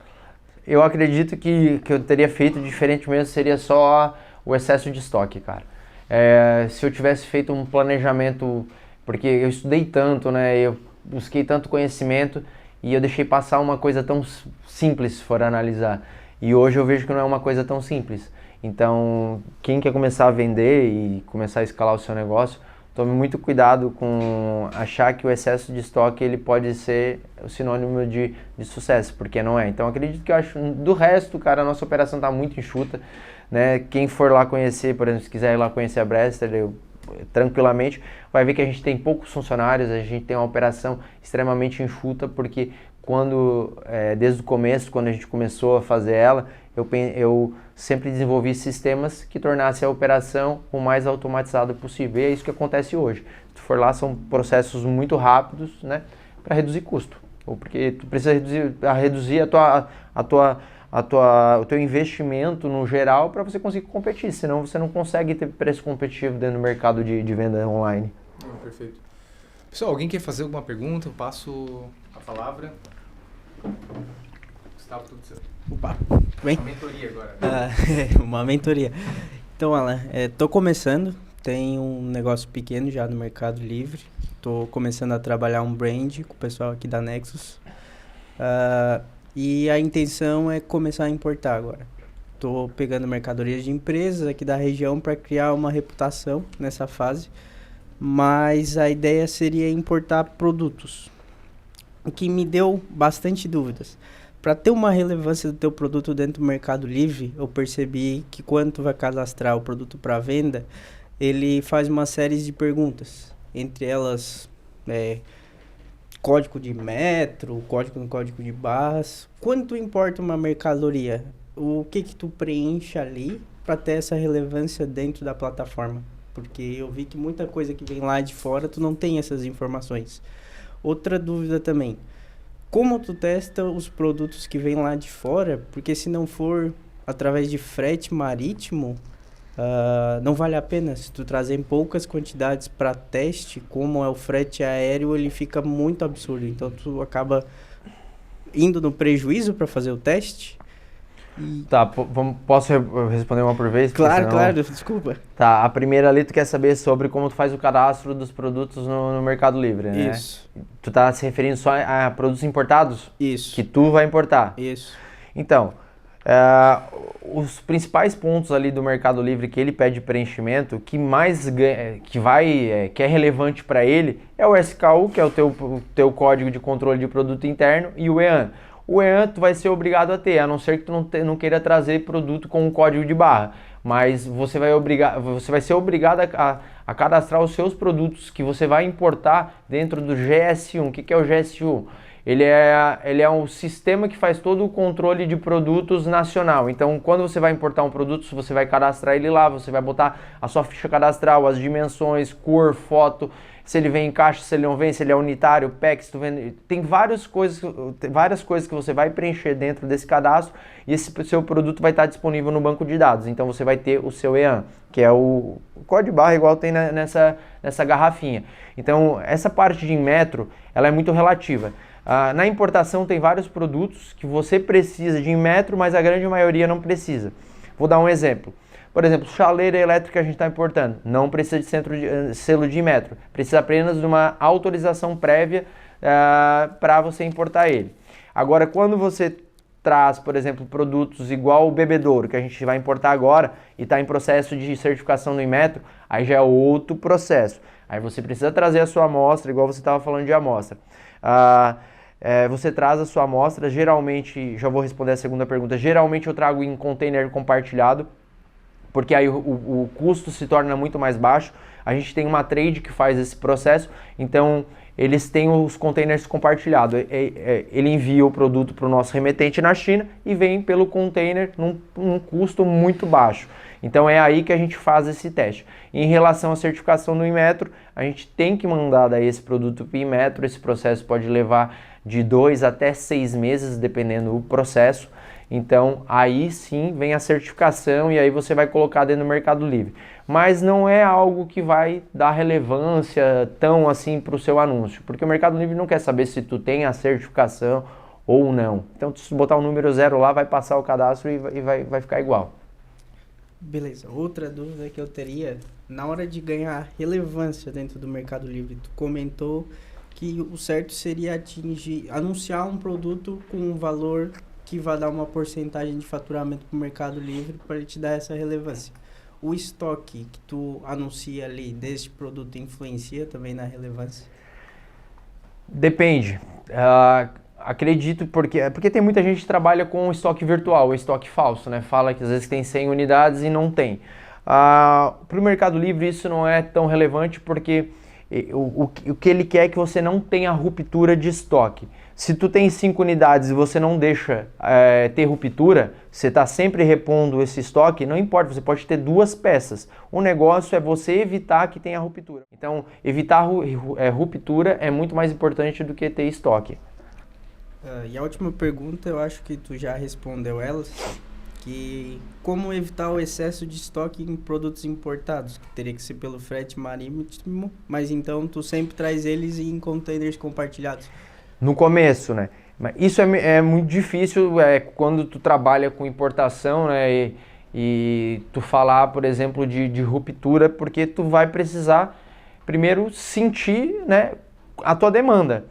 Eu acredito que eu teria feito diferente mesmo seria só o excesso de estoque, cara. Se eu tivesse feito um planejamento, porque eu estudei tanto, né, eu busquei tanto conhecimento e eu deixei passar uma coisa tão simples, se for analisar. E hoje eu vejo que não é uma coisa tão simples. Então, quem quer começar a vender e começar a escalar o seu negócio, tome muito cuidado com achar que o excesso de estoque ele pode ser o sinônimo de sucesso, porque não é. Então, acredito que eu acho, do resto, cara, a nossa operação está muito enxuta, né? Quem for lá conhecer, por exemplo, se quiser ir lá conhecer a Bresser, tranquilamente, vai ver que a gente tem poucos funcionários, a gente tem uma operação extremamente enxuta, porque desde o começo, quando a gente começou a fazer ela, eu sempre desenvolvi sistemas que tornassem a operação o mais automatizada possível. E é isso que acontece hoje. Se tu for lá, são processos muito rápidos, né, para reduzir custo. Ou porque tu precisa reduzir o teu investimento no geral para você conseguir competir. Senão você não consegue ter preço competitivo dentro do mercado de venda online. Perfeito. Pessoal, alguém quer fazer alguma pergunta? Eu passo a palavra. Gustavo, tudo certo. Opa, bem? Uma mentoria agora. Uma mentoria. Então, Alan, tô começando, tenho um negócio pequeno já no Mercado Livre, tô começando a trabalhar um brand com o pessoal aqui da Nexus, e a intenção é começar a importar agora. Tô pegando mercadorias de empresas aqui da região para criar uma reputação nessa fase, mas a ideia seria importar produtos, o que me deu bastante dúvidas. Para ter uma relevância do teu produto dentro do Mercado Livre, eu percebi que quando tu vai cadastrar o produto para venda, ele faz uma série de perguntas, entre elas código de metro, código de barras. Quando tu importa uma mercadoria, o que tu preenche ali para ter essa relevância dentro da plataforma? Porque eu vi que muita coisa que vem lá de fora, tu não tem essas informações. Outra dúvida também: como tu testa os produtos que vêm lá de fora? Porque se não for através de frete marítimo, não vale a pena. Se tu trazer poucas quantidades para teste, como é o frete aéreo, ele fica muito absurdo. Então tu acaba indo no prejuízo para fazer o teste. Tá, posso responder uma por vez? Claro, claro, desculpa. Tá, a primeira ali tu quer saber sobre como tu faz o cadastro dos produtos no Mercado Livre, né? Isso. Tu tá se referindo só a produtos importados? Isso. Que tu vai importar? Isso. Então, os principais pontos ali do Mercado Livre que ele pede preenchimento, que é relevante para ele, é o SKU, que é o teu código de controle de produto interno, e o EAN. O EAN tu vai ser obrigado a ter, a não ser que tu não queira trazer produto com um código de barra. Mas você vai ser obrigado a cadastrar os seus produtos que você vai importar dentro do GS1. O que é o GS1? ele é um sistema que faz todo o controle de produtos nacional. Então, quando você vai importar um produto, você vai cadastrar ele lá, você vai botar a sua ficha cadastral, as dimensões, cor, foto, se ele vem em caixa, se ele não vem, se ele é unitário, pack, se tu vende... Tem várias coisas que você vai preencher dentro desse cadastro e esse seu produto vai estar disponível no banco de dados. Então você vai ter o seu EAN, que é o código barra igual tem nessa garrafinha. Então essa parte de Inmetro, ela é muito relativa. Na importação tem vários produtos que você precisa de Inmetro, mas a grande maioria não precisa. Vou dar um exemplo. Por exemplo, chaleira elétrica que a gente está importando, não precisa de selo de Inmetro, precisa apenas de uma autorização prévia para você importar ele. Agora, quando você traz, por exemplo, produtos igual o bebedouro, que a gente vai importar agora e está em processo de certificação do Inmetro, aí já é outro processo. Aí você precisa trazer a sua amostra, igual você estava falando de amostra. Você traz a sua amostra, geralmente, já vou responder a segunda pergunta, geralmente eu trago em container compartilhado, porque aí o custo se torna muito mais baixo. A gente tem uma trade que faz esse processo, então eles têm os containers compartilhados. Ele envia o produto para o nosso remetente na China e vem pelo container num custo muito baixo. Então é aí que a gente faz esse teste. Em relação à certificação do Inmetro, a gente tem que mandar daí esse produto para o Inmetro. Esse processo pode levar de 2 até 6 meses, dependendo do processo. Então, aí sim vem a certificação e aí você vai colocar dentro do Mercado Livre. Mas não é algo que vai dar relevância tão assim para o seu anúncio, porque o Mercado Livre não quer saber se tu tem a certificação ou não. Então, se botar o número 0 lá, vai passar o cadastro e vai ficar igual. Beleza. Outra dúvida que eu teria, na hora de ganhar relevância dentro do Mercado Livre, tu comentou que o certo seria anunciar um produto com um valor que vai dar uma porcentagem de faturamento para o Mercado Livre para ele te dar essa relevância. O estoque que tu anuncia ali deste produto influencia também na relevância? Depende. Acredito porque tem muita gente que trabalha com estoque virtual, estoque falso, né? Fala que às vezes tem 100 unidades e não tem. Para o Mercado Livre isso não é tão relevante porque o que ele quer é que você não tenha ruptura de estoque. Se tu tem 5 unidades e você não deixa ter ruptura, você está sempre repondo esse estoque, não importa, você pode ter 2 peças. O negócio é você evitar que tenha ruptura. Então, evitar ruptura é muito mais importante do que ter estoque. E a última pergunta, eu acho que tu já respondeu elas, que como evitar o excesso de estoque em produtos importados, que teria que ser pelo frete marítimo, mas então tu sempre traz eles em containers compartilhados. No começo, né? Mas isso é muito difícil quando tu trabalha com importação, né? E tu falar, por exemplo, de ruptura, porque tu vai precisar primeiro sentir, né, a tua demanda.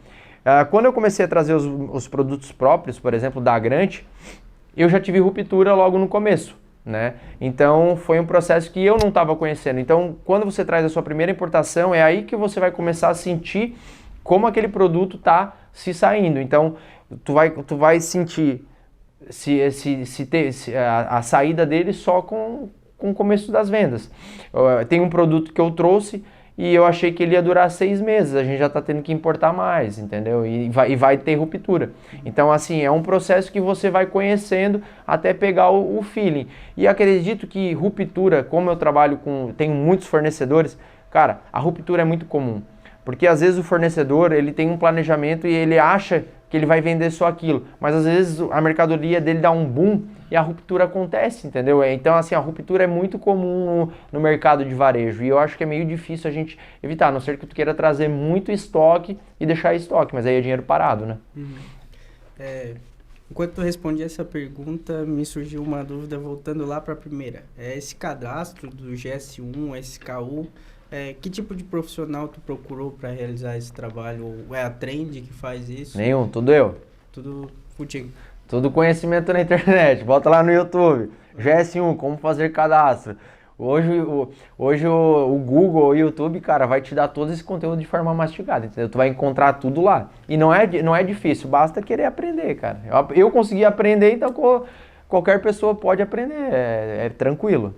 Quando eu comecei a trazer os produtos próprios, por exemplo, da Agrante, eu já tive ruptura logo no começo, né? Então foi um processo que eu não estava conhecendo. Então, quando você traz a sua primeira importação, é aí que você vai começar a sentir como aquele produto está se saindo. Então, tu vai sentir a saída dele só com o começo das vendas. Tem um produto que eu trouxe e eu achei que ele ia durar 6 meses, a gente já está tendo que importar mais, entendeu? E vai ter ruptura. Então, assim, é um processo que você vai conhecendo até pegar o feeling. E acredito que ruptura, como eu tenho muitos fornecedores, cara, a ruptura é muito comum. Porque às vezes o fornecedor ele tem um planejamento e ele acha que ele vai vender só aquilo, mas às vezes a mercadoria dele dá um boom e a ruptura acontece, entendeu? Então assim, a ruptura é muito comum no mercado de varejo e eu acho que é meio difícil a gente evitar, a não ser que tu queira trazer muito estoque e deixar estoque, mas aí é dinheiro parado, né? Enquanto tu respondia essa pergunta, me surgiu uma dúvida voltando lá para a primeira. Esse cadastro do GS1, SKU, que tipo de profissional tu procurou para realizar esse trabalho? Ou é a Trend que faz isso? Nenhum, tudo eu. Tudo contigo. Tudo conhecimento na internet. Bota lá no YouTube. GS1, como fazer cadastro. Hoje o Google, o YouTube, cara, vai te dar todo esse conteúdo de forma mastigada, entendeu? Tu vai encontrar tudo lá. E não é difícil, basta querer aprender, cara. Eu consegui aprender, então qualquer pessoa pode aprender. É tranquilo.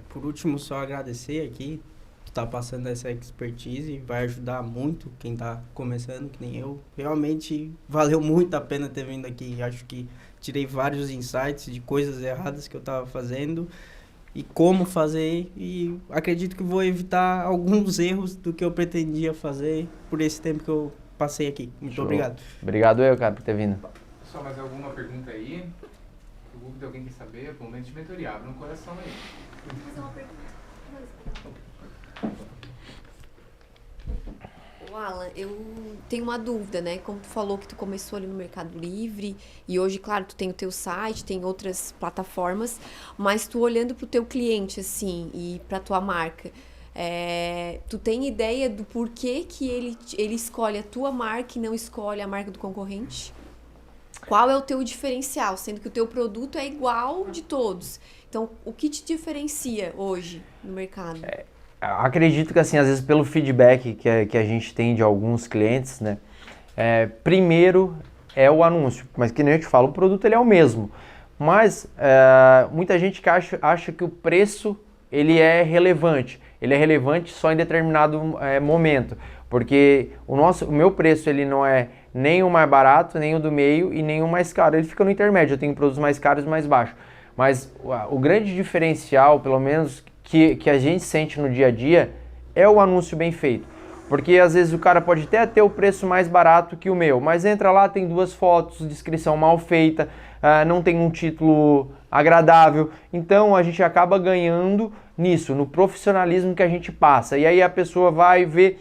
Por último, só agradecer aqui. tá passando essa expertise, vai ajudar muito quem tá começando, que nem eu. Realmente valeu muito a pena ter vindo aqui. Acho que tirei vários insights de coisas erradas que eu tava fazendo e como fazer, e acredito que vou evitar alguns erros do que eu pretendia fazer por esse tempo que eu passei aqui. Muito obrigado. Obrigado eu, cara, por ter vindo. Pessoal, mais alguma pergunta aí? Dúvida, alguém quer saber? Momento de mentoria, abre no coração aí. Vou fazer uma pergunta. Ô, Alan, eu tenho uma dúvida, né? Como tu falou que tu começou ali no Mercado Livre e hoje, claro, tu tem o teu site, tem outras plataformas, mas tu olhando pro teu cliente, assim, e pra tua marca, tu tem ideia do porquê que ele escolhe a tua marca e não escolhe a marca do concorrente? Qual é o teu diferencial, sendo que o teu produto é igual de todos? Então, o que te diferencia hoje no mercado? Acredito que, assim, às vezes pelo feedback que a gente tem de alguns clientes, né? Primeiro é o anúncio, mas que nem eu te falo, o produto ele é o mesmo. Mas muita gente que acha que o preço ele é relevante. Ele é relevante só em determinado momento. Porque o meu preço ele não é nem o mais barato, nem o do meio e nem o mais caro. Ele fica no intermédio, eu tenho produtos mais caros e mais baixos. Mas o grande diferencial, pelo menos que a gente sente no dia a dia, é o anúncio bem feito. Porque às vezes o cara pode até ter o preço mais barato que o meu, mas entra lá, tem 2 fotos, descrição mal feita, não tem um título agradável. Então a gente acaba ganhando nisso, no profissionalismo que a gente passa. E aí a pessoa vai ver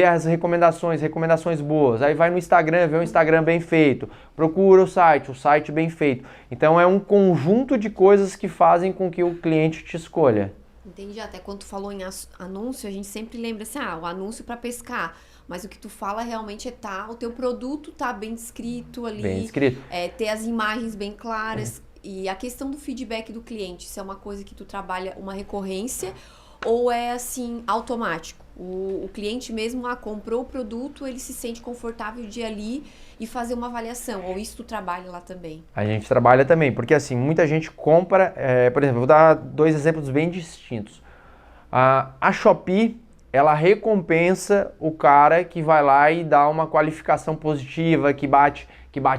as recomendações boas, aí vai no Instagram, vê um Instagram bem feito, procura o site bem feito. Então é um conjunto de coisas que fazem com que o cliente te escolha. Entendi, até quando tu falou em anúncio, a gente sempre lembra assim, o anúncio para pescar, mas o que tu fala realmente o teu produto tá bem descrito ali, Bem descrito. Ter as imagens bem claras, e a questão do feedback do cliente, se é uma coisa que tu trabalha uma recorrência, ou é assim, automático? O cliente mesmo comprou o produto, ele se sente confortável de ir ali e fazer uma avaliação, ou isso tu trabalha lá também? A gente trabalha também, porque assim, muita gente compra, por exemplo, vou dar 2 exemplos bem distintos. A Shopee, ela recompensa o cara que vai lá e dá uma qualificação positiva, que bate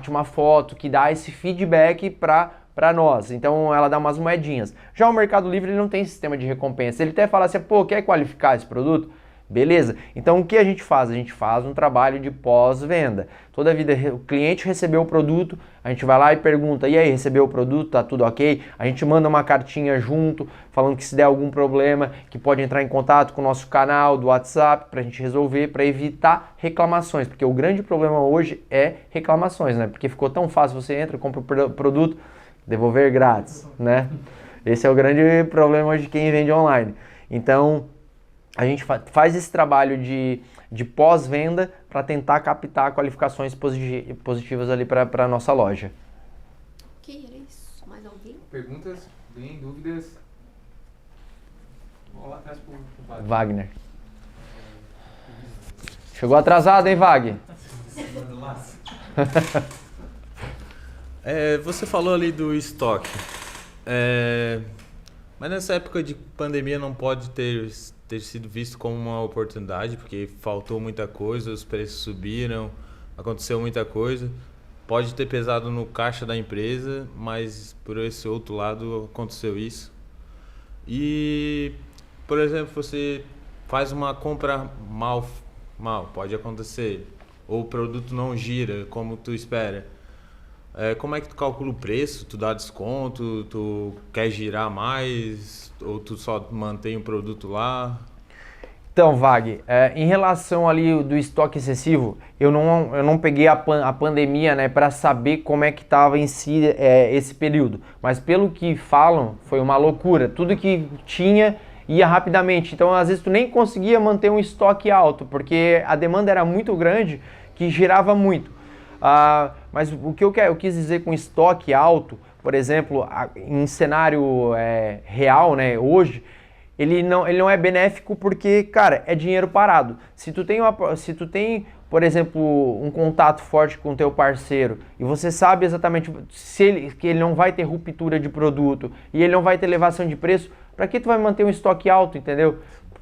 uma foto, que dá esse feedback para nós. Então ela dá umas moedinhas. Já o Mercado Livre ele não tem sistema de recompensa. Ele até fala assim, quer qualificar esse produto? Beleza. Então o que a gente faz? A gente faz um trabalho de pós-venda. Toda vida o cliente recebeu o produto, a gente vai lá e pergunta, e aí, recebeu o produto? Tá tudo ok? A gente manda uma cartinha junto, falando que se der algum problema, que pode entrar em contato com o nosso canal do WhatsApp pra gente resolver, para evitar reclamações. Porque o grande problema hoje é reclamações, né? Porque ficou tão fácil, você entra, compra o produto, devolver grátis, né? Esse é o grande problema hoje de quem vende online. Então, a gente faz esse trabalho de pós-venda para tentar captar qualificações positivas ali para a nossa loja. Ok, era isso. Mais alguém? Perguntas, bem, dúvidas? Vou lá atrás pro Wagner. Chegou atrasado, hein, Wag? Você falou ali do estoque, mas nessa época de pandemia não pode ter sido visto como uma oportunidade, porque faltou muita coisa, os preços subiram, aconteceu muita coisa. Pode ter pesado no caixa da empresa, mas por esse outro lado aconteceu isso. E, por exemplo, você faz uma compra mal, pode acontecer, ou o produto não gira como tu espera. Como é que tu calcula o preço? Tu dá desconto? Tu quer girar mais? Ou tu só mantém o produto lá? Então, Vag, em relação ali do estoque excessivo, eu não peguei a pandemia, né, para saber como é que estava em si esse período. Mas pelo que falam, foi uma loucura. Tudo que tinha ia rapidamente. Então, às vezes, tu nem conseguia manter um estoque alto, porque a demanda era muito grande, que girava muito. Mas o que eu quis dizer com estoque alto, por exemplo, em cenário real, né, hoje, ele não é benéfico porque, cara, é dinheiro parado. Se tu tem, por exemplo, um contato forte com o teu parceiro e você sabe exatamente que ele não vai ter ruptura de produto e ele não vai ter elevação de preço, para que tu vai manter um estoque alto, entendeu?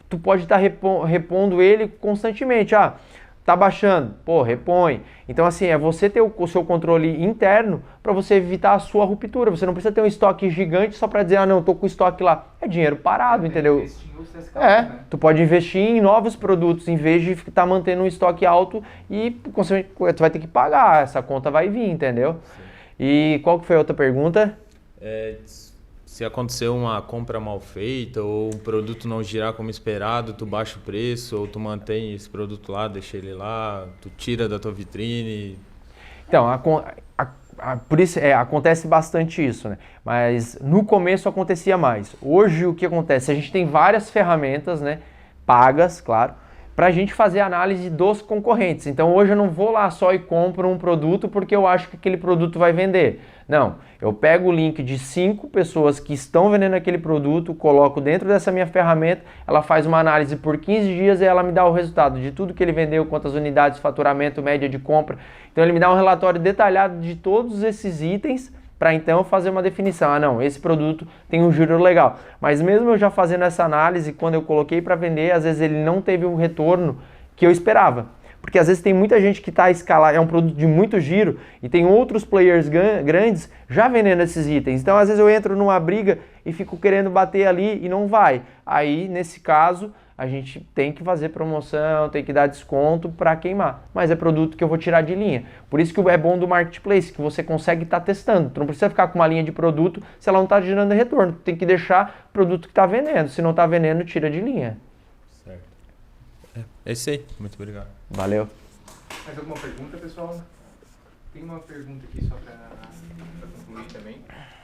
tu pode estar repondo ele constantemente. Tá baixando, pô, repõe. Então, assim, é você ter o seu controle interno para você evitar a sua ruptura. Você não precisa ter um estoque gigante só para dizer, não, tô com o estoque lá. É dinheiro parado, entendeu? Tu pode investir em novos produtos em vez de estar mantendo um estoque alto e, consequentemente, tu vai ter que pagar. Essa conta vai vir, entendeu? Sim. E qual que foi a outra pergunta? Se acontecer uma compra mal feita ou um produto não girar como esperado, tu baixa o preço ou tu mantém esse produto lá, deixa ele lá, tu tira da tua vitrine. Então, por isso acontece bastante isso, né? Mas no começo acontecia mais. Hoje o que acontece? A gente tem várias ferramentas, né? Pagas, claro, para a gente fazer análise dos concorrentes. Então hoje eu não vou lá só e compro um produto porque eu acho que aquele produto vai vender. Não, eu pego o link de 5 pessoas que estão vendendo aquele produto, coloco dentro dessa minha ferramenta, ela faz uma análise por 15 dias e ela me dá o resultado de tudo que ele vendeu, quantas unidades, faturamento, média de compra. Então ele me dá um relatório detalhado de todos esses itens para então fazer uma definição. Não, esse produto tem um giro legal. Mas mesmo eu já fazendo essa análise, quando eu coloquei para vender, às vezes ele não teve um retorno que eu esperava. Porque às vezes tem muita gente que está a escalar, é um produto de muito giro e tem outros players grandes já vendendo esses itens. Então às vezes eu entro numa briga e fico querendo bater ali e não vai. Aí nesse caso a gente tem que fazer promoção, tem que dar desconto para queimar. Mas é produto que eu vou tirar de linha. Por isso que é bom do marketplace, que você consegue estar testando. Tu não precisa ficar com uma linha de produto se ela não está gerando retorno. Tu tem que deixar o produto que está vendendo. Se não está vendendo, tira de linha. Certo. É isso aí. Muito obrigado. Valeu. Mais alguma pergunta, pessoal? Tem uma pergunta aqui só para concluir também.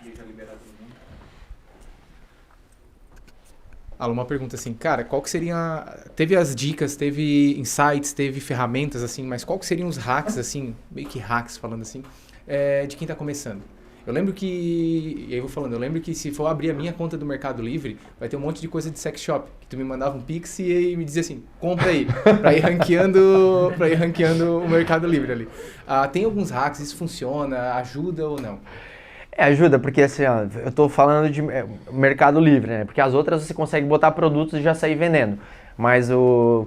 Deixa liberar todo mundo. Uma pergunta assim, cara, qual que seria... Teve as dicas, teve insights, teve ferramentas, assim, mas qual que seriam os hacks, assim, meio que hacks, falando assim, de quem tá começando? Eu lembro que... E aí eu vou falando, eu lembro que se for abrir a minha conta do Mercado Livre, vai ter um monte de coisa de sex shop, que tu me mandava um pix e me dizia assim, compra aí, pra ir ranqueando o Mercado Livre ali. Tem alguns hacks, isso funciona, ajuda ou não? Ajuda, porque assim, eu tô falando de Mercado Livre, né? Porque as outras você consegue botar produtos e já sair vendendo. Mas o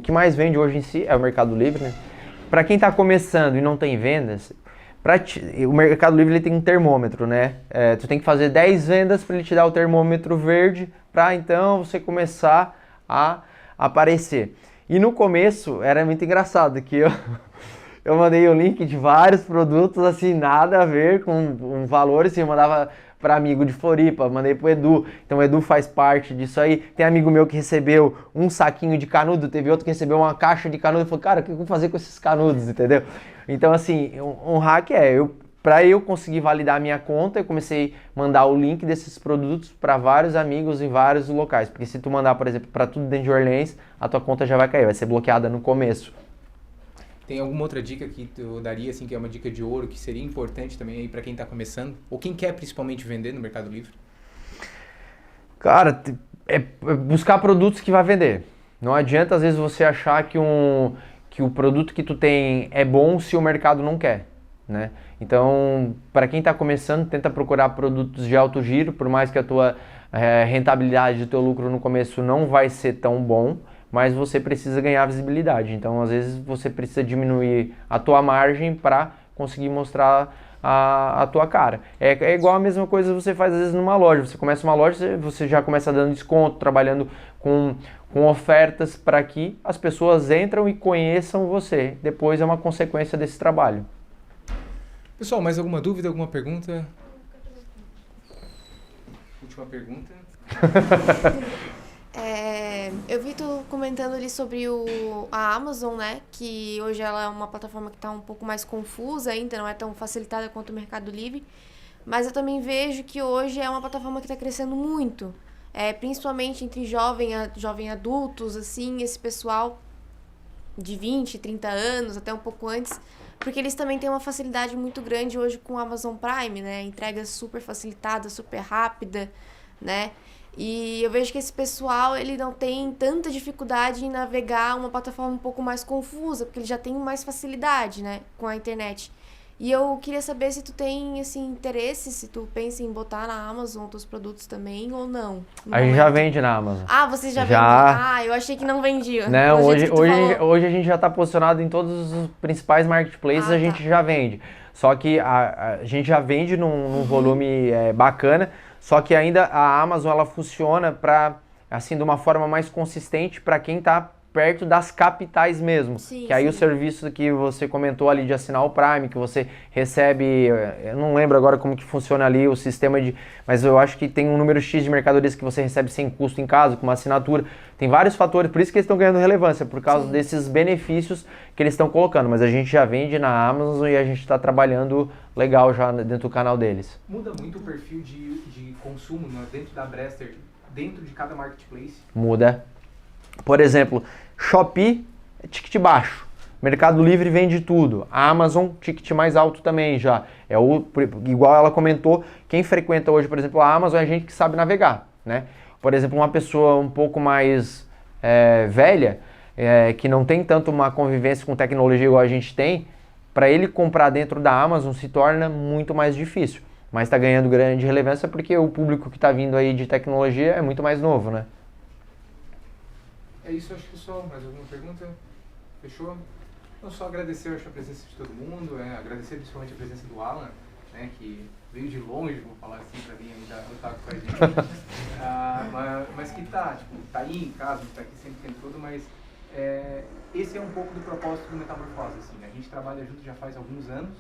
que mais vende hoje em si é o Mercado Livre, né? Para quem tá começando e não tem vendas, o Mercado Livre ele tem um termômetro, né? Tu tem que fazer 10 vendas para ele te dar o termômetro verde para então você começar a aparecer. E no começo era muito engraçado que eu mandei o link de vários produtos, assim, nada a ver com valores, assim, eu mandava para amigo de Floripa, mandei pro Edu, então o Edu faz parte disso aí. Tem amigo meu que recebeu um saquinho de canudo, teve outro que recebeu uma caixa de canudo, falou, cara, o que eu vou fazer com esses canudos, entendeu? Então, assim, um hack para eu conseguir validar a minha conta, eu comecei a mandar o link desses produtos para vários amigos em vários locais, porque se tu mandar, por exemplo, para tudo dentro de Orleans, a tua conta já vai cair, vai ser bloqueada no começo. Tem alguma outra dica que tu daria, assim, que é uma dica de ouro, que seria importante também aí para quem está começando? Ou quem quer principalmente vender no Mercado Livre? Cara, é buscar produtos que vai vender. Não adianta, às vezes, você achar que o produto que tu tem é bom se o mercado não quer, né? Então, para quem está começando, tenta procurar produtos de alto giro, por mais que a tua rentabilidade do teu lucro no começo não vai ser tão bom, mas você precisa ganhar visibilidade. Então, às vezes, você precisa diminuir a tua margem para conseguir mostrar a tua cara. É igual a mesma coisa que você faz, às vezes, numa loja. Você começa uma loja, você já começa dando desconto, trabalhando com ofertas para que as pessoas entram e conheçam você. Depois é uma consequência desse trabalho. Pessoal, mais alguma dúvida, alguma pergunta? Última pergunta. Eu vi tu comentando ali sobre a Amazon, né? Que hoje ela é uma plataforma que está um pouco mais confusa ainda, não é tão facilitada quanto o Mercado Livre. Mas eu também vejo que hoje é uma plataforma que está crescendo muito. Principalmente entre jovem adultos, assim, esse pessoal de 20, 30 anos, até um pouco antes. Porque eles também têm uma facilidade muito grande hoje com o Amazon Prime, né? Entrega super facilitada, super rápida, né? E eu vejo que esse pessoal, ele não tem tanta dificuldade em navegar uma plataforma um pouco mais confusa, porque ele já tem mais facilidade, né, com a internet. E eu queria saber se tu tem, assim, interesse, se tu pensa em botar na Amazon teus produtos também ou não. A gente já vende na Amazon. Ah, vocês já vendem? Já. Ah, eu achei que não vendia. Não, Do jeito que tu falou. hoje a gente já está posicionado em todos os principais marketplaces, a gente já vende. Só que a gente já vende num volume bacana, só que ainda a Amazon ela funciona para assim de uma forma mais consistente para quem está perto das capitais mesmo. Sim, que aí sim. o serviço que você comentou ali de assinar o Prime, que você recebe, eu não lembro agora como que funciona ali o sistema de, mas eu acho que tem um número X de mercadorias que você recebe sem custo em casa, com uma assinatura. Tem vários fatores, por isso que eles estão ganhando relevância, por causa desses benefícios que eles estão colocando. Mas a gente já vende na Amazon e a gente está trabalhando legal já dentro do canal deles. Muda muito o perfil de consumo, né, dentro da Brester, dentro de cada marketplace? Muda. Por exemplo, Shopee é ticket baixo. Mercado Livre vende tudo. A Amazon, ticket mais alto também já. Igual ela comentou, quem frequenta hoje, por exemplo, a Amazon é gente que sabe navegar, né? Por exemplo, uma pessoa um pouco mais velha, que não tem tanto uma convivência com tecnologia igual a gente tem, para ele comprar dentro da Amazon se torna muito mais difícil. Mas está ganhando grande relevância porque o público que está vindo aí de tecnologia é muito mais novo, né? É isso, acho que só. Mais alguma pergunta? Fechou? Não só agradecer acho, a presença de todo mundo, agradecer principalmente a presença do Alan, né, que veio de longe, vou falar assim, pra vir ainda lutar com a gente. Mas que tá aí em casa, tá aqui sempre o tempo todo, mas esse é um pouco do propósito do Metamorfose, assim, né? A gente trabalha junto já faz alguns anos,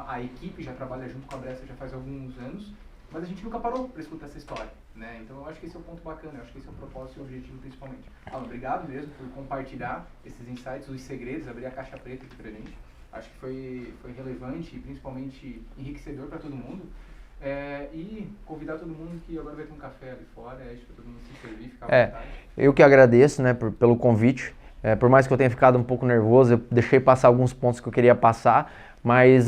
a equipe já trabalha junto com a Bressa já faz alguns anos, mas a gente nunca parou para escutar essa história, né? Então eu acho que esse é o ponto bacana, eu acho que esse é o propósito e o objetivo principalmente. Alan, obrigado mesmo por compartilhar esses insights, os segredos, abrir a caixa preta aqui pra gente. Acho que foi relevante e principalmente enriquecedor para todo mundo. E convidar todo mundo que agora vai ter um café ali fora, acho que todo mundo se servir, ficar à vontade. Eu que agradeço, né, pelo convite. Por mais que eu tenha ficado um pouco nervoso, eu deixei passar alguns pontos que eu queria passar, mas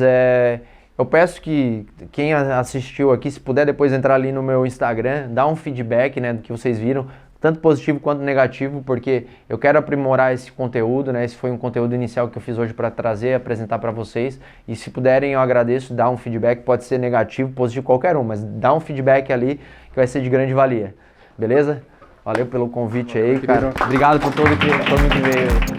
eu peço que quem assistiu aqui, se puder depois entrar ali no meu Instagram, dar um feedback, né, do que vocês viram, tanto positivo quanto negativo, porque eu quero aprimorar esse conteúdo, né? Esse foi um conteúdo inicial que eu fiz hoje para trazer, apresentar para vocês. E se puderem, eu agradeço, dar um feedback, pode ser negativo, positivo, qualquer um, mas dá um feedback ali que vai ser de grande valia. Beleza? Valeu pelo convite aí, cara. Obrigado por todo mundo que veio.